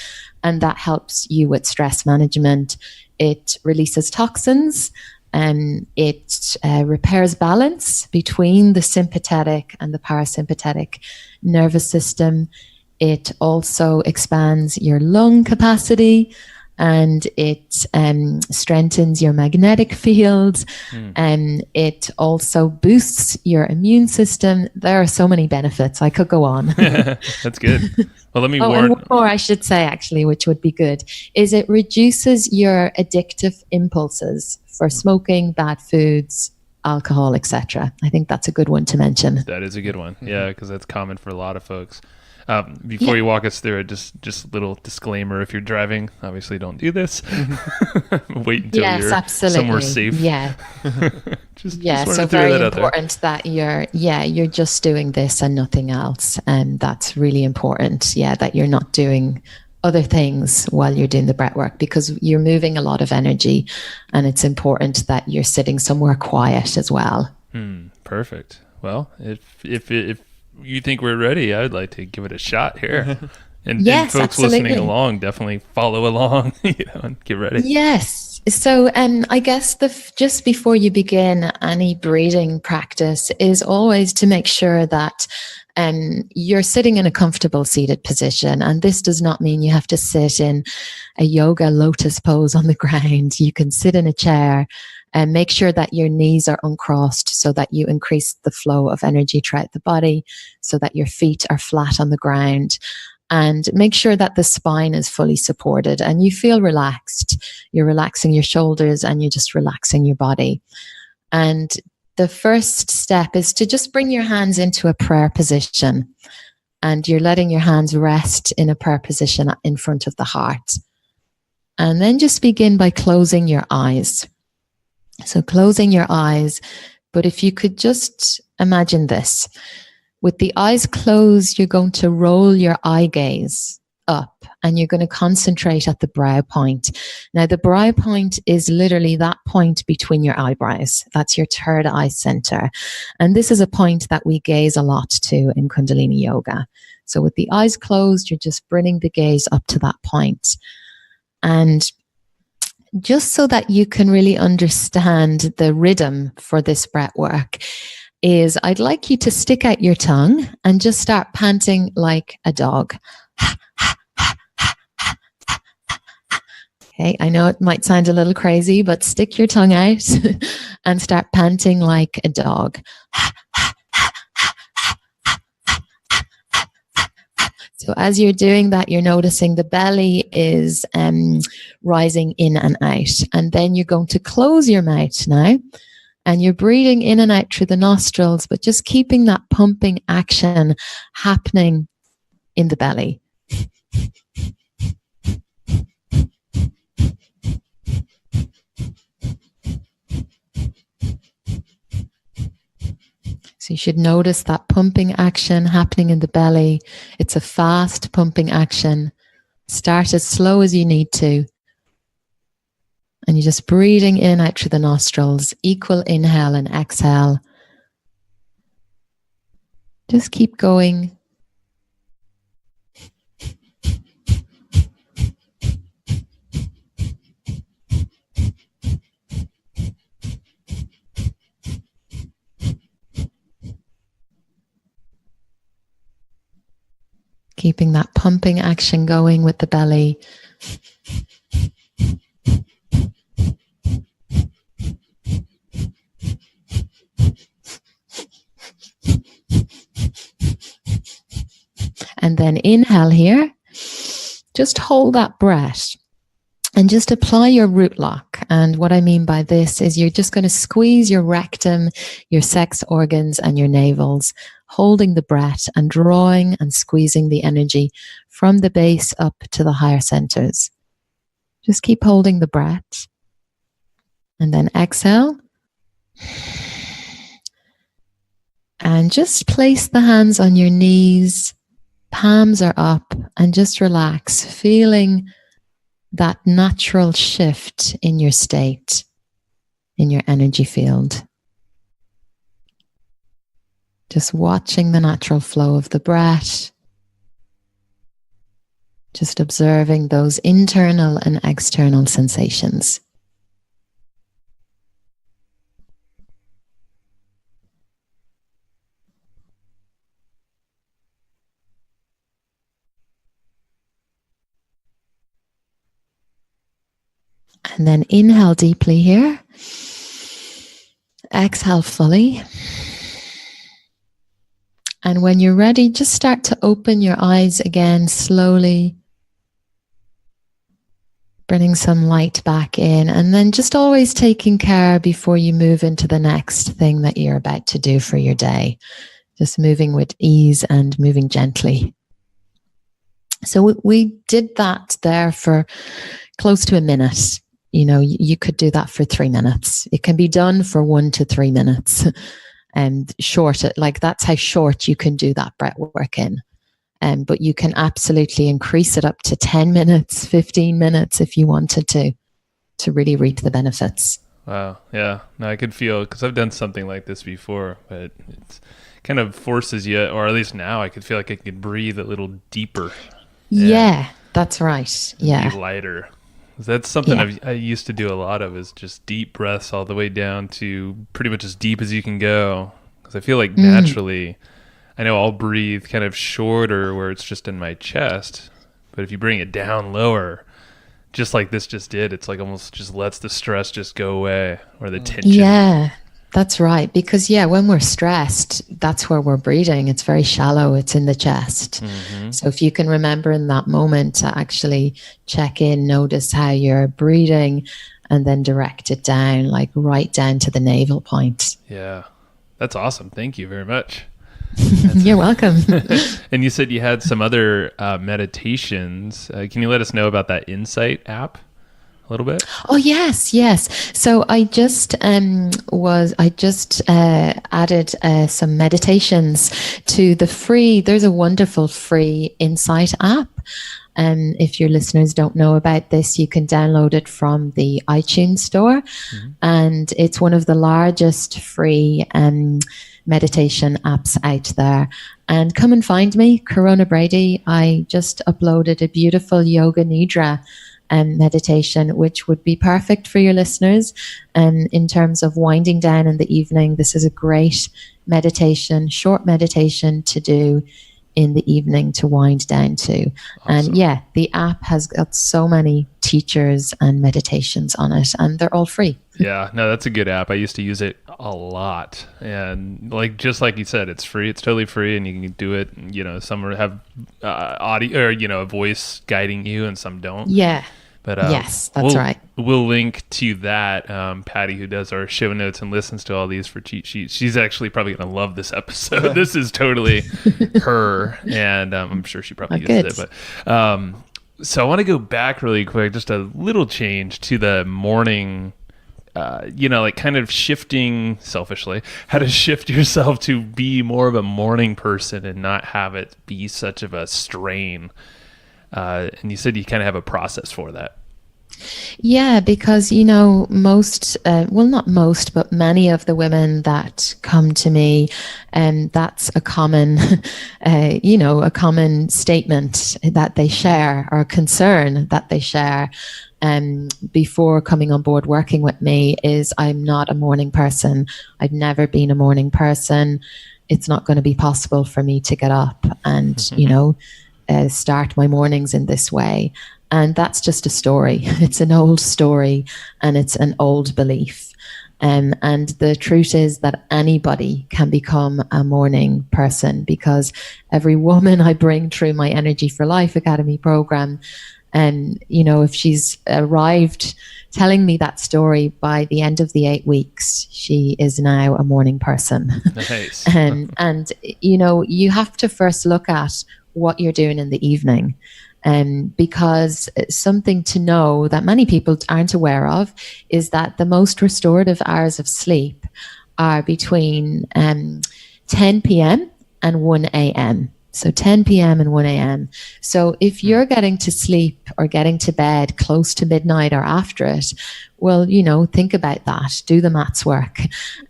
and that helps you with stress management. It releases toxins, and it repairs balance between the sympathetic and the parasympathetic nervous system. It also expands your lung capacity, and it strengthens your magnetic field, and it also boosts your immune system. There are so many benefits. I could go on. That's good. Well, let me warn. And one more I should say, actually, which would be good, is it reduces your addictive impulses for smoking, bad foods, alcohol, etc. I think that's a good one to mention. That is a good one. Yeah, because that's common for a lot of folks. Before you walk us through it, just a little disclaimer: if you're driving, obviously don't do this. Wait until you're somewhere safe. Yeah. just so very important that you're just doing this and nothing else, and that's really important. Yeah, that you're not doing other things while you're doing the breath work, because you're moving a lot of energy, and it's important that you're sitting somewhere quiet as well. Perfect. Well, if you think we're ready, I'd like to give it a shot here. And folks absolutely. Listening along, definitely follow along, and get ready. Yes. So I guess just before you begin any breathing practice is always to make sure that you're sitting in a comfortable seated position. And this does not mean you have to sit in a yoga lotus pose on the ground. You can sit in a chair. And make sure that your knees are uncrossed so that you increase the flow of energy throughout the body, so that your feet are flat on the ground. And make sure that the spine is fully supported and you feel relaxed. You're relaxing your shoulders and you're just relaxing your body. And the first step is to just bring your hands into a prayer position. And you're letting your hands rest in a prayer position in front of the heart. And then just begin by closing your eyes. So closing your eyes, but if you could just imagine this. With the eyes closed, you're going to roll your eye gaze up and you're going to concentrate at the brow point. Now, the brow point is literally that point between your eyebrows. That's your third eye center. And this is a point that we gaze a lot to in Kundalini Yoga. So with the eyes closed, you're just bringing the gaze up to that point. And just so that you can really understand the rhythm for this breath work is I'd like you to stick out your tongue and just start panting like a dog. Okay, I know it might sound a little crazy, but stick your tongue out and start panting like a dog. So as you're doing that, you're noticing the belly is rising in and out. And then you're going to close your mouth now. And you're breathing in and out through the nostrils, but just keeping that pumping action happening in the belly. So you should notice that pumping action happening in the belly. It's a fast pumping action. Start as slow as you need to. And you're just breathing in out through the nostrils, equal inhale and exhale. Just keep going. Keeping that pumping action going with the belly. And then inhale here. Just hold that breath and just apply your root lock. And what I mean by this is you're just going to squeeze your rectum, your sex organs, and your navels, holding the breath and drawing and squeezing the energy from the base up to the higher centers. Just keep holding the breath. And then exhale. And just place the hands on your knees. Palms are up, and just relax, feeling that natural shift in your state, in your energy field. Just watching the natural flow of the breath. Just observing those internal and external sensations. And then inhale deeply here. Exhale fully. And when you're ready, just start to open your eyes again slowly. Bringing some light back in, and then just always taking care before you move into the next thing that you're about to do for your day. Just moving with ease and moving gently. So we did that there for close to a minute. You know, you could do that for 3 minutes. It can be done for 1 to 3 minutes. And short it, like that's how short you can do that breath work in. But you can absolutely increase it up to 10 minutes, 15 minutes if you wanted to really reap the benefits. Wow. Yeah. No, I could feel, because I've done something like this before, but it kind of forces you, or at least now I could feel like I could breathe a little deeper. Yeah, that's right. Yeah. Be lighter. That's something I used to do a lot of, is just deep breaths all the way down to pretty much as deep as you can go. Because I feel like naturally, I know I'll breathe kind of shorter where it's just in my chest. But if you bring it down lower, just like this just did, it's like almost just lets the stress just go away, or the tension. Yeah, that's right. Because when we're stressed, that's where we're breathing. It's very shallow. It's in the chest. Mm-hmm. So if you can remember in that moment to actually check in, notice how you're breathing, and then direct it down, like right down to the navel point. Yeah, that's awesome. Thank you very much. You're welcome. And you said you had some other meditations. Can you let us know about that Insight app a little bit? Oh, yes. So I just added some meditations to the free. There's a wonderful free Insight app. And if your listeners don't know about this, you can download it from the iTunes store. Mm-hmm. And it's one of the largest free meditation apps out there. And come and find me, Corona Brady. I just uploaded a beautiful yoga nidra meditation, which would be perfect for your listeners. And in terms of winding down in the evening, this is a great meditation, short meditation to do in the evening to wind down to. Awesome. And the app has got so many teachers and meditations on it, and they're all free. Yeah, no, that's a good app. I used to use it a lot, and just like you said, it's free. It's totally free, and you can do it. Some have audio or a voice guiding you, and some don't. Yeah. But yes, that's right. We'll link to that. Patty, who does our show notes and listens to all these for cheat sheets, she's actually probably going to love this episode. This is totally her, and I'm sure she probably uses it. But so I want to go back really quick, just a little change to the morning. Kind of shifting selfishly, how to shift yourself to be more of a morning person and not have it be such of a strain. And you said you kind of have a process for that. Yeah, because, most, well, not most, but many of the women that come to me, that's a common, a common statement that they share, or concern that they share before coming on board working with me is, I'm not a morning person. I've never been a morning person. It's not going to be possible for me to get up and, start my mornings in this way. And that's just a story. It's an old story, and it's an old belief. And the truth is that anybody can become a morning person, because every woman I bring through my Energy for Life Academy program, if she's arrived telling me that story, by the end of the 8 weeks, she is now a morning person. Nice. and you have to first look at what you're doing in the evening. Because something to know that many people aren't aware of is that the most restorative hours of sleep are between 10 p.m. and 1 a.m. So 10 p.m. and 1 a.m. So if you're getting to sleep or getting to bed close to midnight or after it, well, think about that. Do the maths work.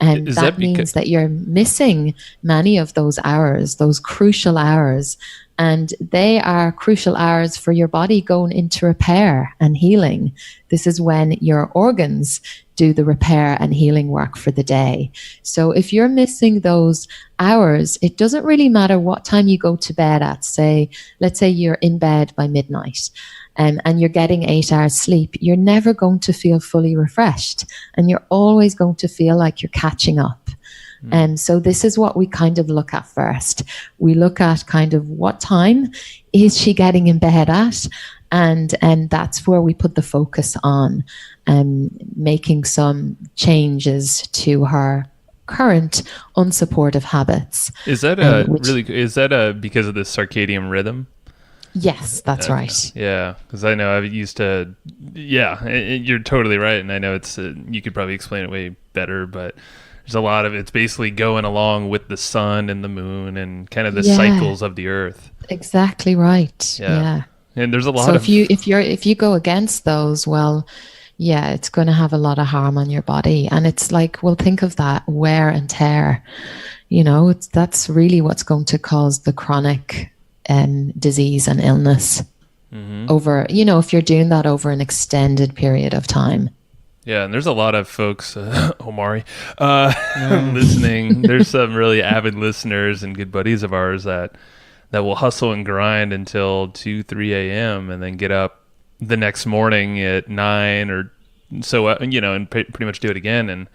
And that means that you're missing many of those hours, those crucial hours. And they are crucial hours for your body going into repair and healing. This is when your organs do the repair and healing work for the day. So if you're missing those hours, it doesn't really matter what time you go to bed at. Let's say you're in bed by midnight, and you're getting 8 hours sleep. You're never going to feel fully refreshed, and you're always going to feel like you're catching up. And so this is what we kind of look at first. We look at kind of what time is she getting in bed at, and that's where we put the focus on making some changes to her current unsupportive habits. Is that because of the circadian rhythm? Yes, that's right. Yeah, because I know I used to. Yeah, you're totally right, and I know it's. You could probably explain it way better, but there's a lot of it's basically going along with the sun and the moon and kind of the cycles of the earth. Exactly right. Yeah. And there's a lot so of if you go against those, well, yeah, it's going to have a lot of harm on your body. And it's like, well, think of that wear and tear. That's really what's going to cause the chronic disease and illness over, if you're doing that over an extended period of time. Yeah, and there's a lot of folks, Omari, listening. There's some really avid listeners and good buddies of ours that will hustle and grind until 2, 3 a.m. and then get up the next morning at 9 or so, and pretty much do it again. And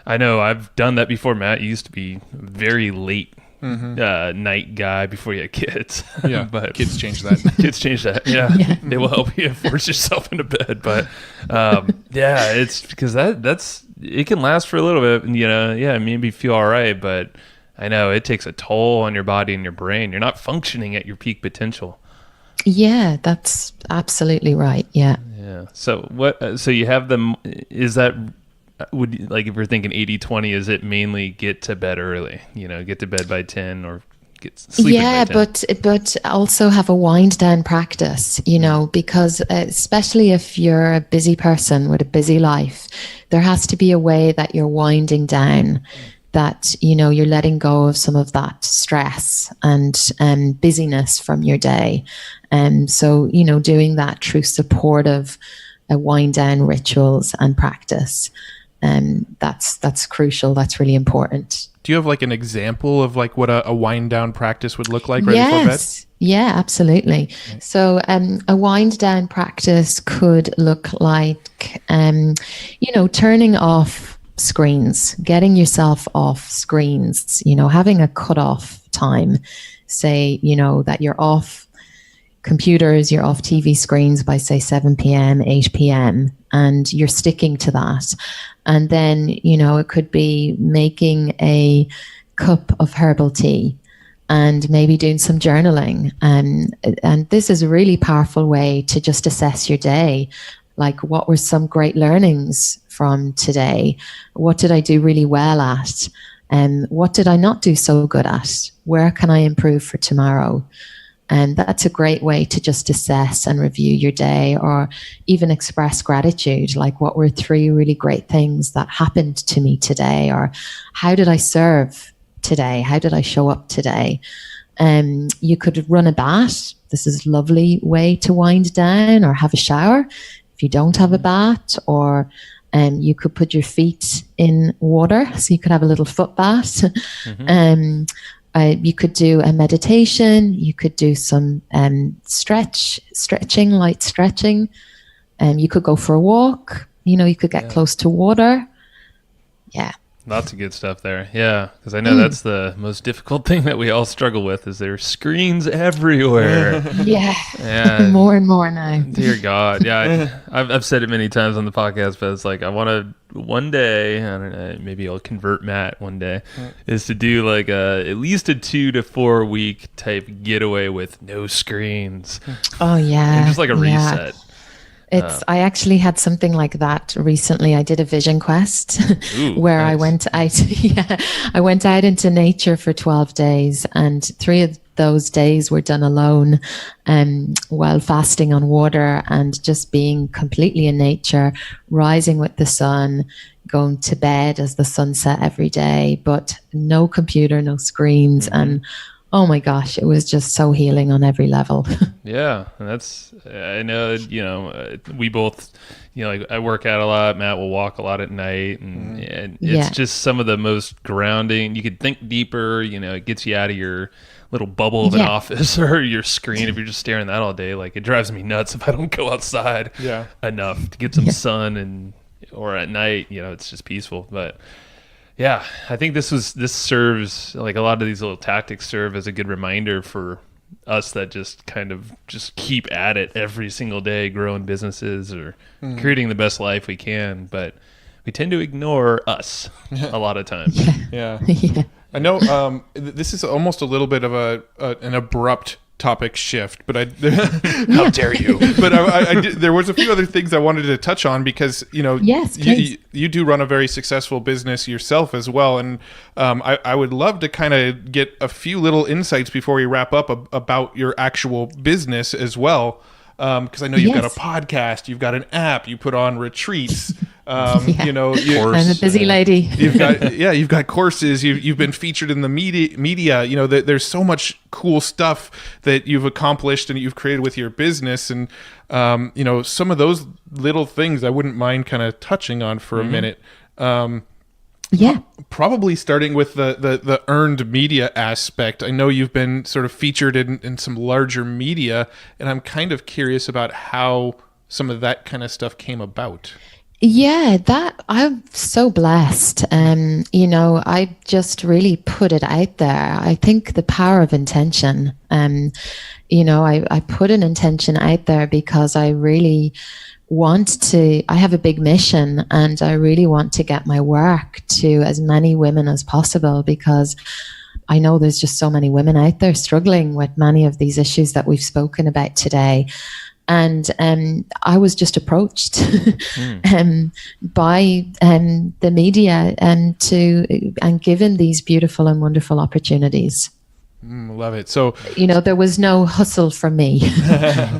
I know I've done that before, Matt. You used to be very late night guy before you had kids. Yeah, but kids change that. Kids change that. Yeah. They will help you force yourself into bed. But it's because that's it can last for a little bit. And, maybe feel all right, but I know it takes a toll on your body and your brain. You're not functioning at your peak potential. Yeah, that's absolutely right. Yeah. Yeah. So what? So you have them. Is that? Would like if we're thinking 80-20, is it mainly get to bed early? Get to bed by 10 or get sleeping by 10? but also have a wind down practice. Because especially if you're a busy person with a busy life, there has to be a way that you're winding down. That you're letting go of some of that stress and busyness from your day, and so doing that through supportive wind down rituals and practice. That's crucial. That's really important. Do you have like an example of like what a wind down practice would look like right before bed? Yeah, absolutely. Okay. So a wind down practice could look like, turning off screens, getting yourself off screens, having a cutoff time. Say, that you're off computers, you're off TV screens by say 7 p.m., 8 p.m., and you're sticking to that. And then, it could be making a cup of herbal tea and maybe doing some journaling. And this is a really powerful way to just assess your day. Like, what were some great learnings from today? What did I do really well at? And what did I not do so good at? Where can I improve for tomorrow? And that's a great way to just assess and review your day, or even express gratitude. Like, what were 3 really great things that happened to me today? Or how did I serve today? How did I show up today? You could run a bath. This is a lovely way to wind down, or have a shower if you don't have a bath. Or you could put your feet in water, so you could have a little foot bath. You could do a meditation. You could do some stretching, light stretching. You could go for a walk. You could get close to water. Yeah. Lots of good stuff there. Yeah, because I know that's the most difficult thing that we all struggle with, is there's screens everywhere. Yeah. More and more now. Dear God. Yeah, I've said it many times on the podcast, but it's like, I want to one day, I don't know, maybe I'll convert Matt one day, is to do like at least a 2 to 4 week type getaway with no screens. Oh, yeah. And just like a reset. I actually had something like that recently. I did a vision quest where nice. I went out into nature for 12 days, and 3 of those days were done alone, while fasting on water and just being completely in nature, rising with the sun, going to bed as the sun set every day, but no computer, no screens. And oh my gosh, it was just so healing on every level. Yeah, and I know, we both, like, I work out a lot. Matt will walk a lot at night, and it's just some of the most grounding. You could think deeper, it gets you out of your little bubble of an office or your screen. If you're just staring at that all day, like, it drives me nuts if I don't go outside enough to get some sun, or at night, it's just peaceful. But yeah, I think this serves, like, a lot of these little tactics serve as a good reminder for us that just kind of just keep at it every single day, growing businesses or creating the best life we can. But we tend to ignore us a lot of times. Yeah. I know this is almost a little bit of an abrupt topic shift, but how dare you? But there was a few other things I wanted to touch on, because you do run a very successful business yourself as well, and I would love to kind of get a few little insights before we wrap up about your actual business as well. Because I know you've got a podcast, you've got an app, you put on retreats. I'm a busy lady. You've got courses. You've been featured in the media. There's so much cool stuff that you've accomplished and you've created with your business, and some of those little things I wouldn't mind kind of touching on for a minute. Probably starting with the earned media aspect. I know you've been sort of featured in some larger media, and I'm kind of curious about how some of that kind of stuff came about. Yeah, that I'm so blessed. I just really put it out there. I think the power of intention. I put an intention out there because I really I have a big mission, and I really want to get my work to as many women as possible, because I know there's just so many women out there struggling with many of these issues that we've spoken about today. And I was just approached by the media and given these beautiful and wonderful opportunities. Love it. So, there was no hustle for me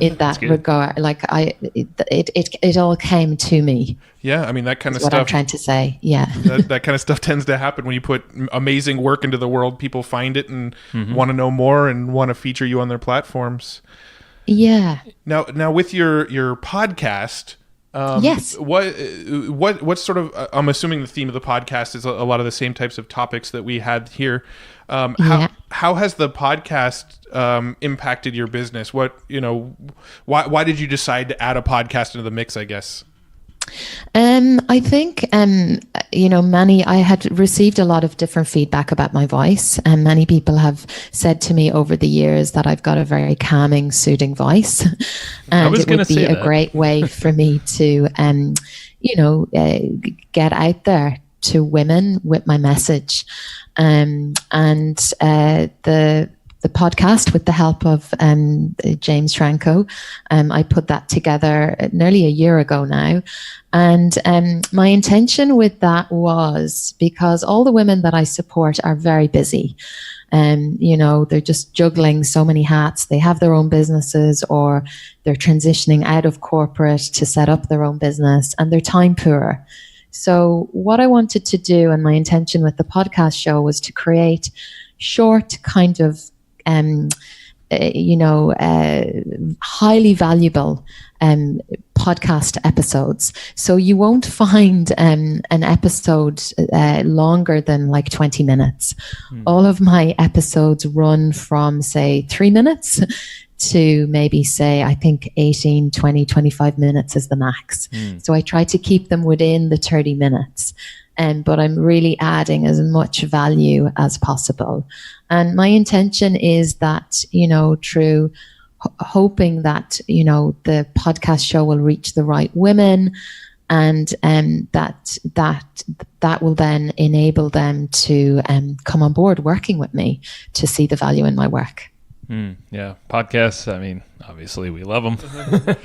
in that regard. Like it all came to me. Yeah. I mean, that kind of what stuff. I'm trying to say. Yeah. that kind of stuff tends to happen when you put amazing work into the world. People find it and want to know more and want to feature you on their platforms. Yeah. Now with your podcast, yes. What sort of? I'm assuming the theme of the podcast is a lot of the same types of topics that we had here. How has the podcast impacted your business? Why did you decide to add a podcast into the mix, I guess? I think, I had received a lot of different feedback about my voice, and many people have said to me over the years that I've got a very calming, soothing voice, and it would be a great way for me to, get out there to women with my message. The podcast, with the help of James Franco, I put that together nearly a year ago now. And my intention with that was because all the women that I support are very busy. They're just juggling so many hats. They have their own businesses, or they're transitioning out of corporate to set up their own business, and they're time poor. So what I wanted to do, and my intention with the podcast show, was to create short kind of highly valuable podcast episodes. So you won't find an episode longer than like 20 minutes. All of my episodes run from, say, 3 minutes to maybe, say, I think 18, 20, 25 minutes is the max. So I try to keep them within the 30 minutes. But I'm really adding as much value as possible. And my intention is that, through hoping that, the podcast show will reach the right women, and that will then enable them to come on board working with me to see the value in my work. Yeah, podcasts, I mean, obviously we love them. But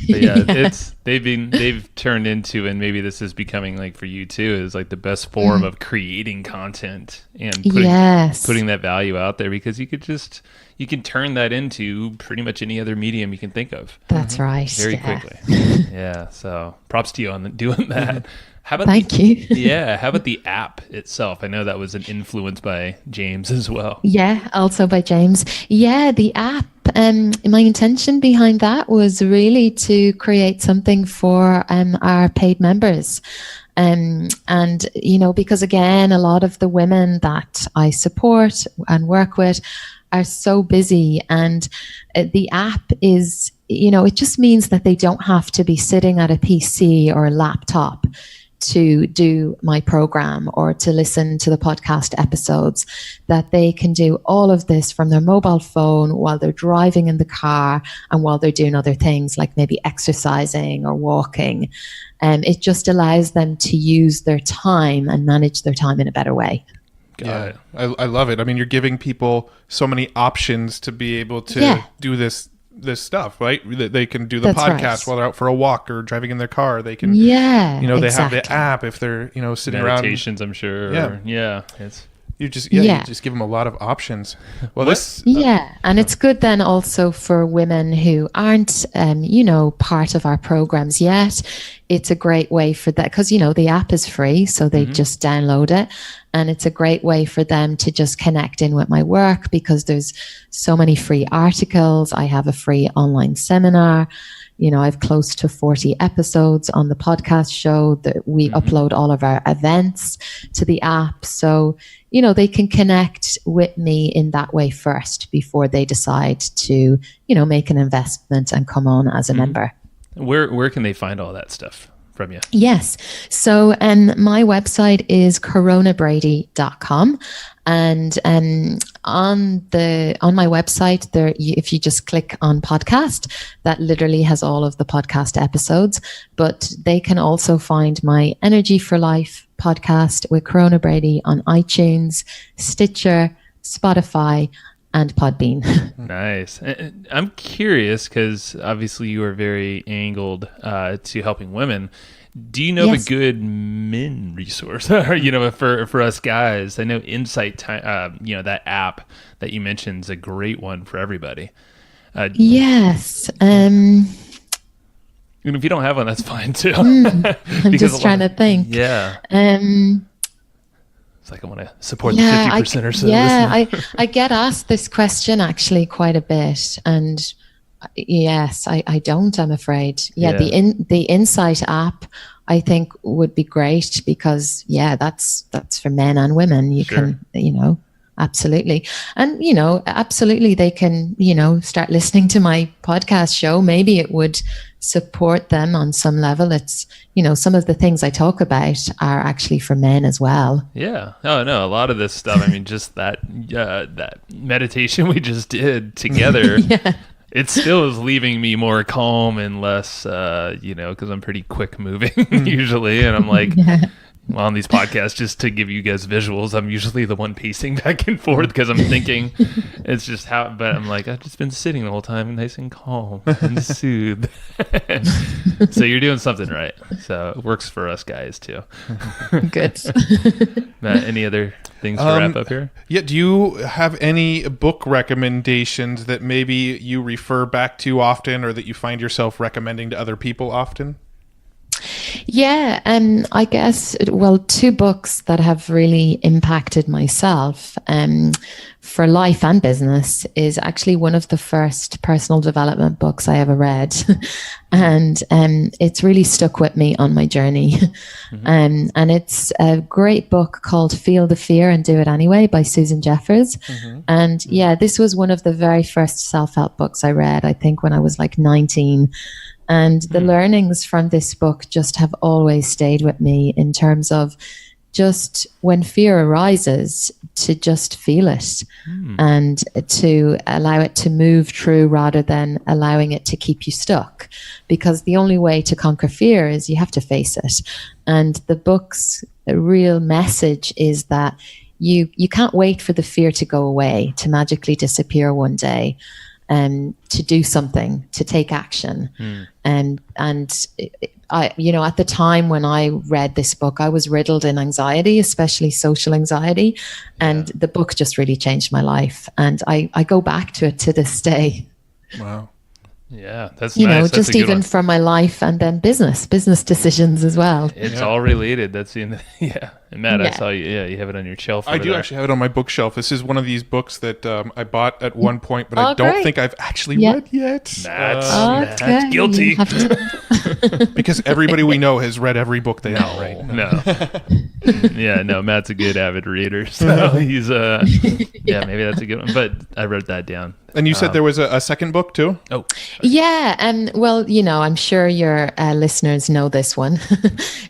yeah, they've turned into, and maybe this is becoming, like, for you too, is like the best form of creating content and putting that value out there, because you can turn that into pretty much any other medium you can think of. That's right. Very quickly. Yeah, so props to you on doing that. How about Thank you. Yeah. How about the app itself? I know that was an influence by James as well. Yeah, also by James. Yeah, the app. My intention behind that was really to create something for our paid members. Because again, a lot of the women that I support and work with are so busy, and the app is, it just means that they don't have to be sitting at a PC or a laptop to do my program or to listen to the podcast episodes, that they can do all of this from their mobile phone while they're driving in the car and while they're doing other things like maybe exercising or walking. It just allows them to use their time and manage their time in a better way. Got it. I love it. I mean, you're giving people so many options to be able to do this stuff, right? They can do the podcast while they're out for a walk or driving in their car. They can, they have the app if they're, sitting around. Meditations, I'm sure. You just give them a lot of options. Well, and it's good then also for women who aren't, part of our programs yet. It's a great way for that, because, the app is free, so they just download it. And it's a great way for them to just connect in with my work, because there's so many free articles. I have a free online seminar. I've close to 40 episodes on the podcast show that we upload all of our events to the app. So, they can connect with me in that way first before they decide to, make an investment and come on as a member. Where can they find all that stuff from you? Yes. So my website is coronabrady.com. And on my website there, if you just click on podcast, that literally has all of the podcast episodes. But they can also find my Energy for Life podcast with Corona Brady on iTunes, Stitcher, Spotify, and Podbean. Nice. I'm curious, because obviously you are very angled to helping women. Do you know of a good men resource, for us guys? I know Insight, that app that you mentioned is a great one for everybody. Yes. And if you don't have one, that's fine too. I'm just trying to think. Yeah. It's like I want to support the 50% or so. Yeah, I get asked this question actually quite a bit, and yes, I don't. I'm afraid. The Insight app I think would be great, because that's for men and women. You can absolutely, and absolutely they can start listening to my podcast show. Maybe it would support them on some level. It's some of the things I talk about are actually for men as well. Yeah. Oh no, a lot of this stuff, I mean, just that meditation we just did together, it still is leaving me more calm and less because I'm pretty quick moving usually, and I'm like on these podcasts, just to give you guys visuals, I'm usually the one pacing back and forth because I'm thinking. It's just but I'm like, I've just been sitting the whole time nice and calm and soothed. So you're doing something right. So it works for us guys too. Good. Matt, any other things to wrap up here? Yeah. Do you have any book recommendations that maybe you refer back to often, or that you find yourself recommending to other people often? Yeah, I guess, well, two books that have really impacted myself for life and business is actually one of the first personal development books I ever read. And it's really stuck with me on my journey. And it's a great book called Feel the Fear and Do It Anyway by Susan Jeffers. And yeah, this was one of the very first self-help books I read, I think when I was like 19. And the learnings from this book just have always stayed with me in terms of just when fear arises, to just feel it and to allow it to move through rather than allowing it to keep you stuck. Because the only way to conquer fear is you have to face it. And the book's real message is that you can't wait for the fear to go away, to magically disappear one day. To do something, to take action. And I, at the time when I read this book, I was riddled in anxiety, especially social anxiety. And the book just really changed my life. And I go back to it to this day. Wow. Yeah, that's nice. That's just even from my life and then business decisions as well. It's all related. That's in yeah. And Matt, I saw you. Yeah, you have it on your shelf. I do actually have it on my bookshelf. This is one of these books that I bought at one point, but I don't think I've actually read yet. That's guilty. Because everybody we know has read every book they own, right? No. Yeah, no, Matt's a good avid reader. So he's maybe that's a good one. But I wrote that down. And you said there was a second book too? Oh. Yeah. Well, I'm sure your listeners know this one.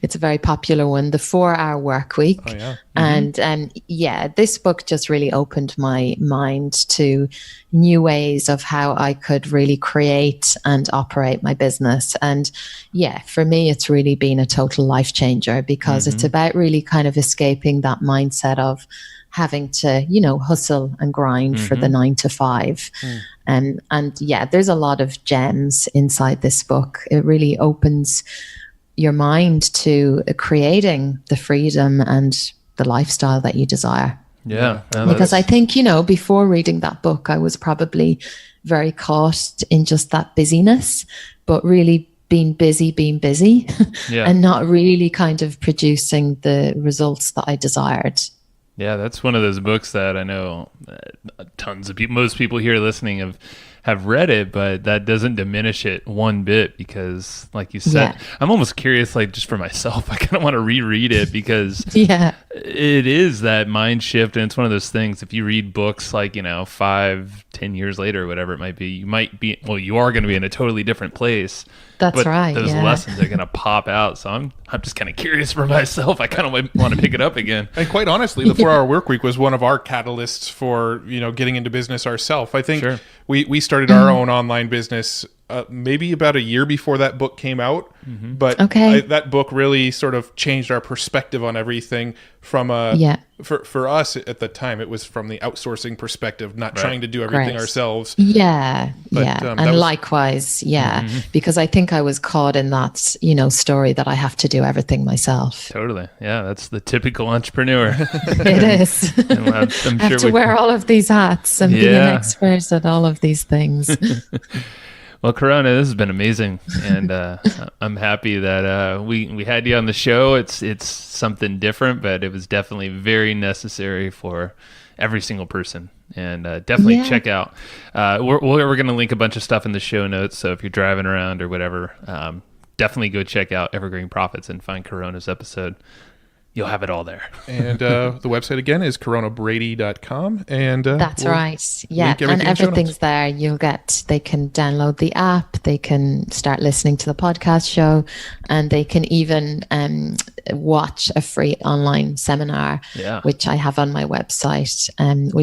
It's a very popular one, The 4-Hour Work Week. Oh, yeah. And this book just really opened my mind to new ways of how I could really create and operate my business. And yeah, for me, it's really been a total life changer because it's about really kind of escaping that mindset of having to, hustle and grind for the 9 to 5. And there's a lot of gems inside this book. It really opens your mind to creating the freedom and the lifestyle that you desire. Yeah. Because I think, before reading that book, I was probably very caught in just that busyness, but really being busy and not really kind of producing the results that I desired. Yeah, that's one of those books that I know tons of people, most people here listening have read it, but that doesn't diminish it one bit because, like you said, I'm almost curious, like just for myself, I kind of want to reread it because it is that mind shift. And it's one of those things, if you read books like, 5-10 years later or whatever it might be, you are going to be in a totally different place. That's right. Those lessons are going to pop out. So I'm just kind of curious for myself. I kind of want to pick it up again. And quite honestly, the 4-Hour Work Week was one of our catalysts for, getting into business ourselves. I think we started our own online business maybe about a year before that book came out. But that book really sort of changed our perspective on everything from for us at the time, it was from the outsourcing perspective, not trying to do everything ourselves. And likewise, because I think I was caught in that, story that I have to do everything myself. Totally. Yeah, that's the typical entrepreneur. It is. I'm I have to wear all of these hats and be an expert at all of these things. Well, Corona, this has been amazing, and I'm happy that we had you on the show. It's something different, but it was definitely very necessary for every single person. And definitely check out. We're going to link a bunch of stuff in the show notes, so if you're driving around or whatever, definitely go check out Evergreen Profits and find Corona's episode. You'll have it all there. And the website again is coronabrady.com. And that's right. Yeah. And everything's there. They can download the app. They can start listening to the podcast show, and they can even watch a free online seminar, which I have on my website, and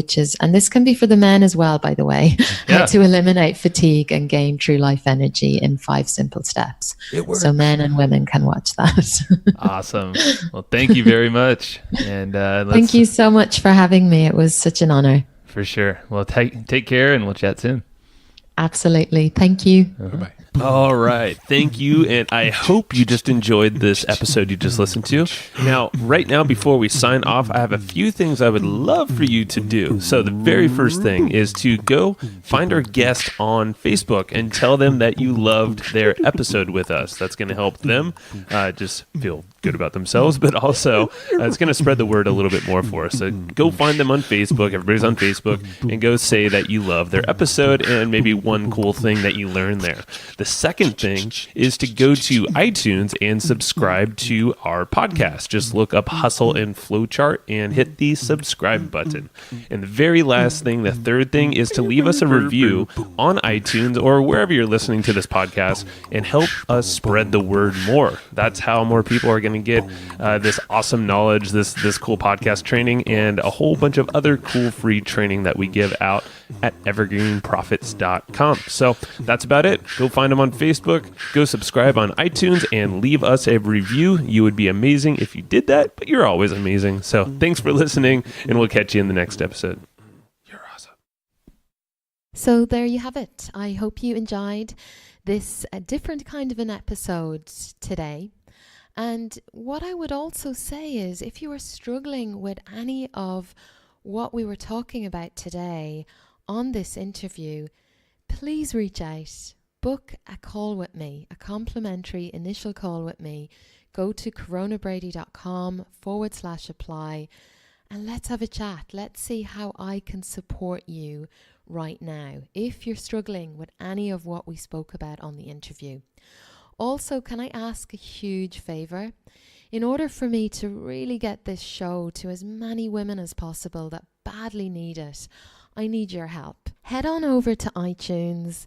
this can be for the men as well, by the way, how to eliminate fatigue and gain true life energy in 5 simple steps. It works. So men and women can watch that. Awesome. Well, thank you very much. And thank you so much for having me. It was such an honor. For sure. Well, take care, and we'll chat soon. Absolutely. Thank you. Bye-bye. All right. Thank you. And I hope you just enjoyed this episode you just listened to. Now, right now, before we sign off, I have a few things I would love for you to do. So the very first thing is to go find our guest on Facebook and tell them that you loved their episode with us. That's going to help them just feel good about themselves, but also it's going to spread the word a little bit more for us. So go find them on Facebook. Everybody's on Facebook, and go say that you love their episode and maybe one cool thing that you learned there. The second thing is to go to iTunes and subscribe to our podcast. Just look up Hustle and Flowchart and hit the subscribe button. And the very last thing, the third thing, is to leave us a review on iTunes or wherever you're listening to this podcast and help us spread the word more. That's how more people are going to get this awesome knowledge, this cool podcast training, and a whole bunch of other cool free training that we give out at evergreenprofits.com. So that's about it. Go find them on Facebook, go subscribe on iTunes, and leave us a review. You would be amazing if you did that, but you're always amazing. So thanks for listening, and we'll catch you in the next episode. You're awesome. So there you have it. I hope you enjoyed this different kind of an episode today. And what I would also say is, if you are struggling with any of what we were talking about today on this interview, please reach out, book a call with me, a complimentary initial call with me. Go to coronabrady.com/apply and let's have a chat. Let's see how I can support you right now if you're struggling with any of what we spoke about on the interview. Also, can I ask a huge favor? In order for me to really get this show to as many women as possible that badly need it, I need your help. Head on over to iTunes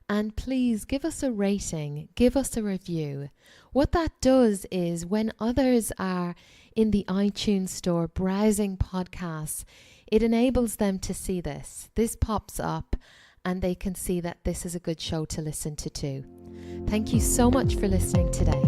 and please give us a rating, give us a review. What that does is when others are in the iTunes store browsing podcasts, it enables them to see this. This pops up and they can see that this is a good show to listen to too. Thank you so much for listening today.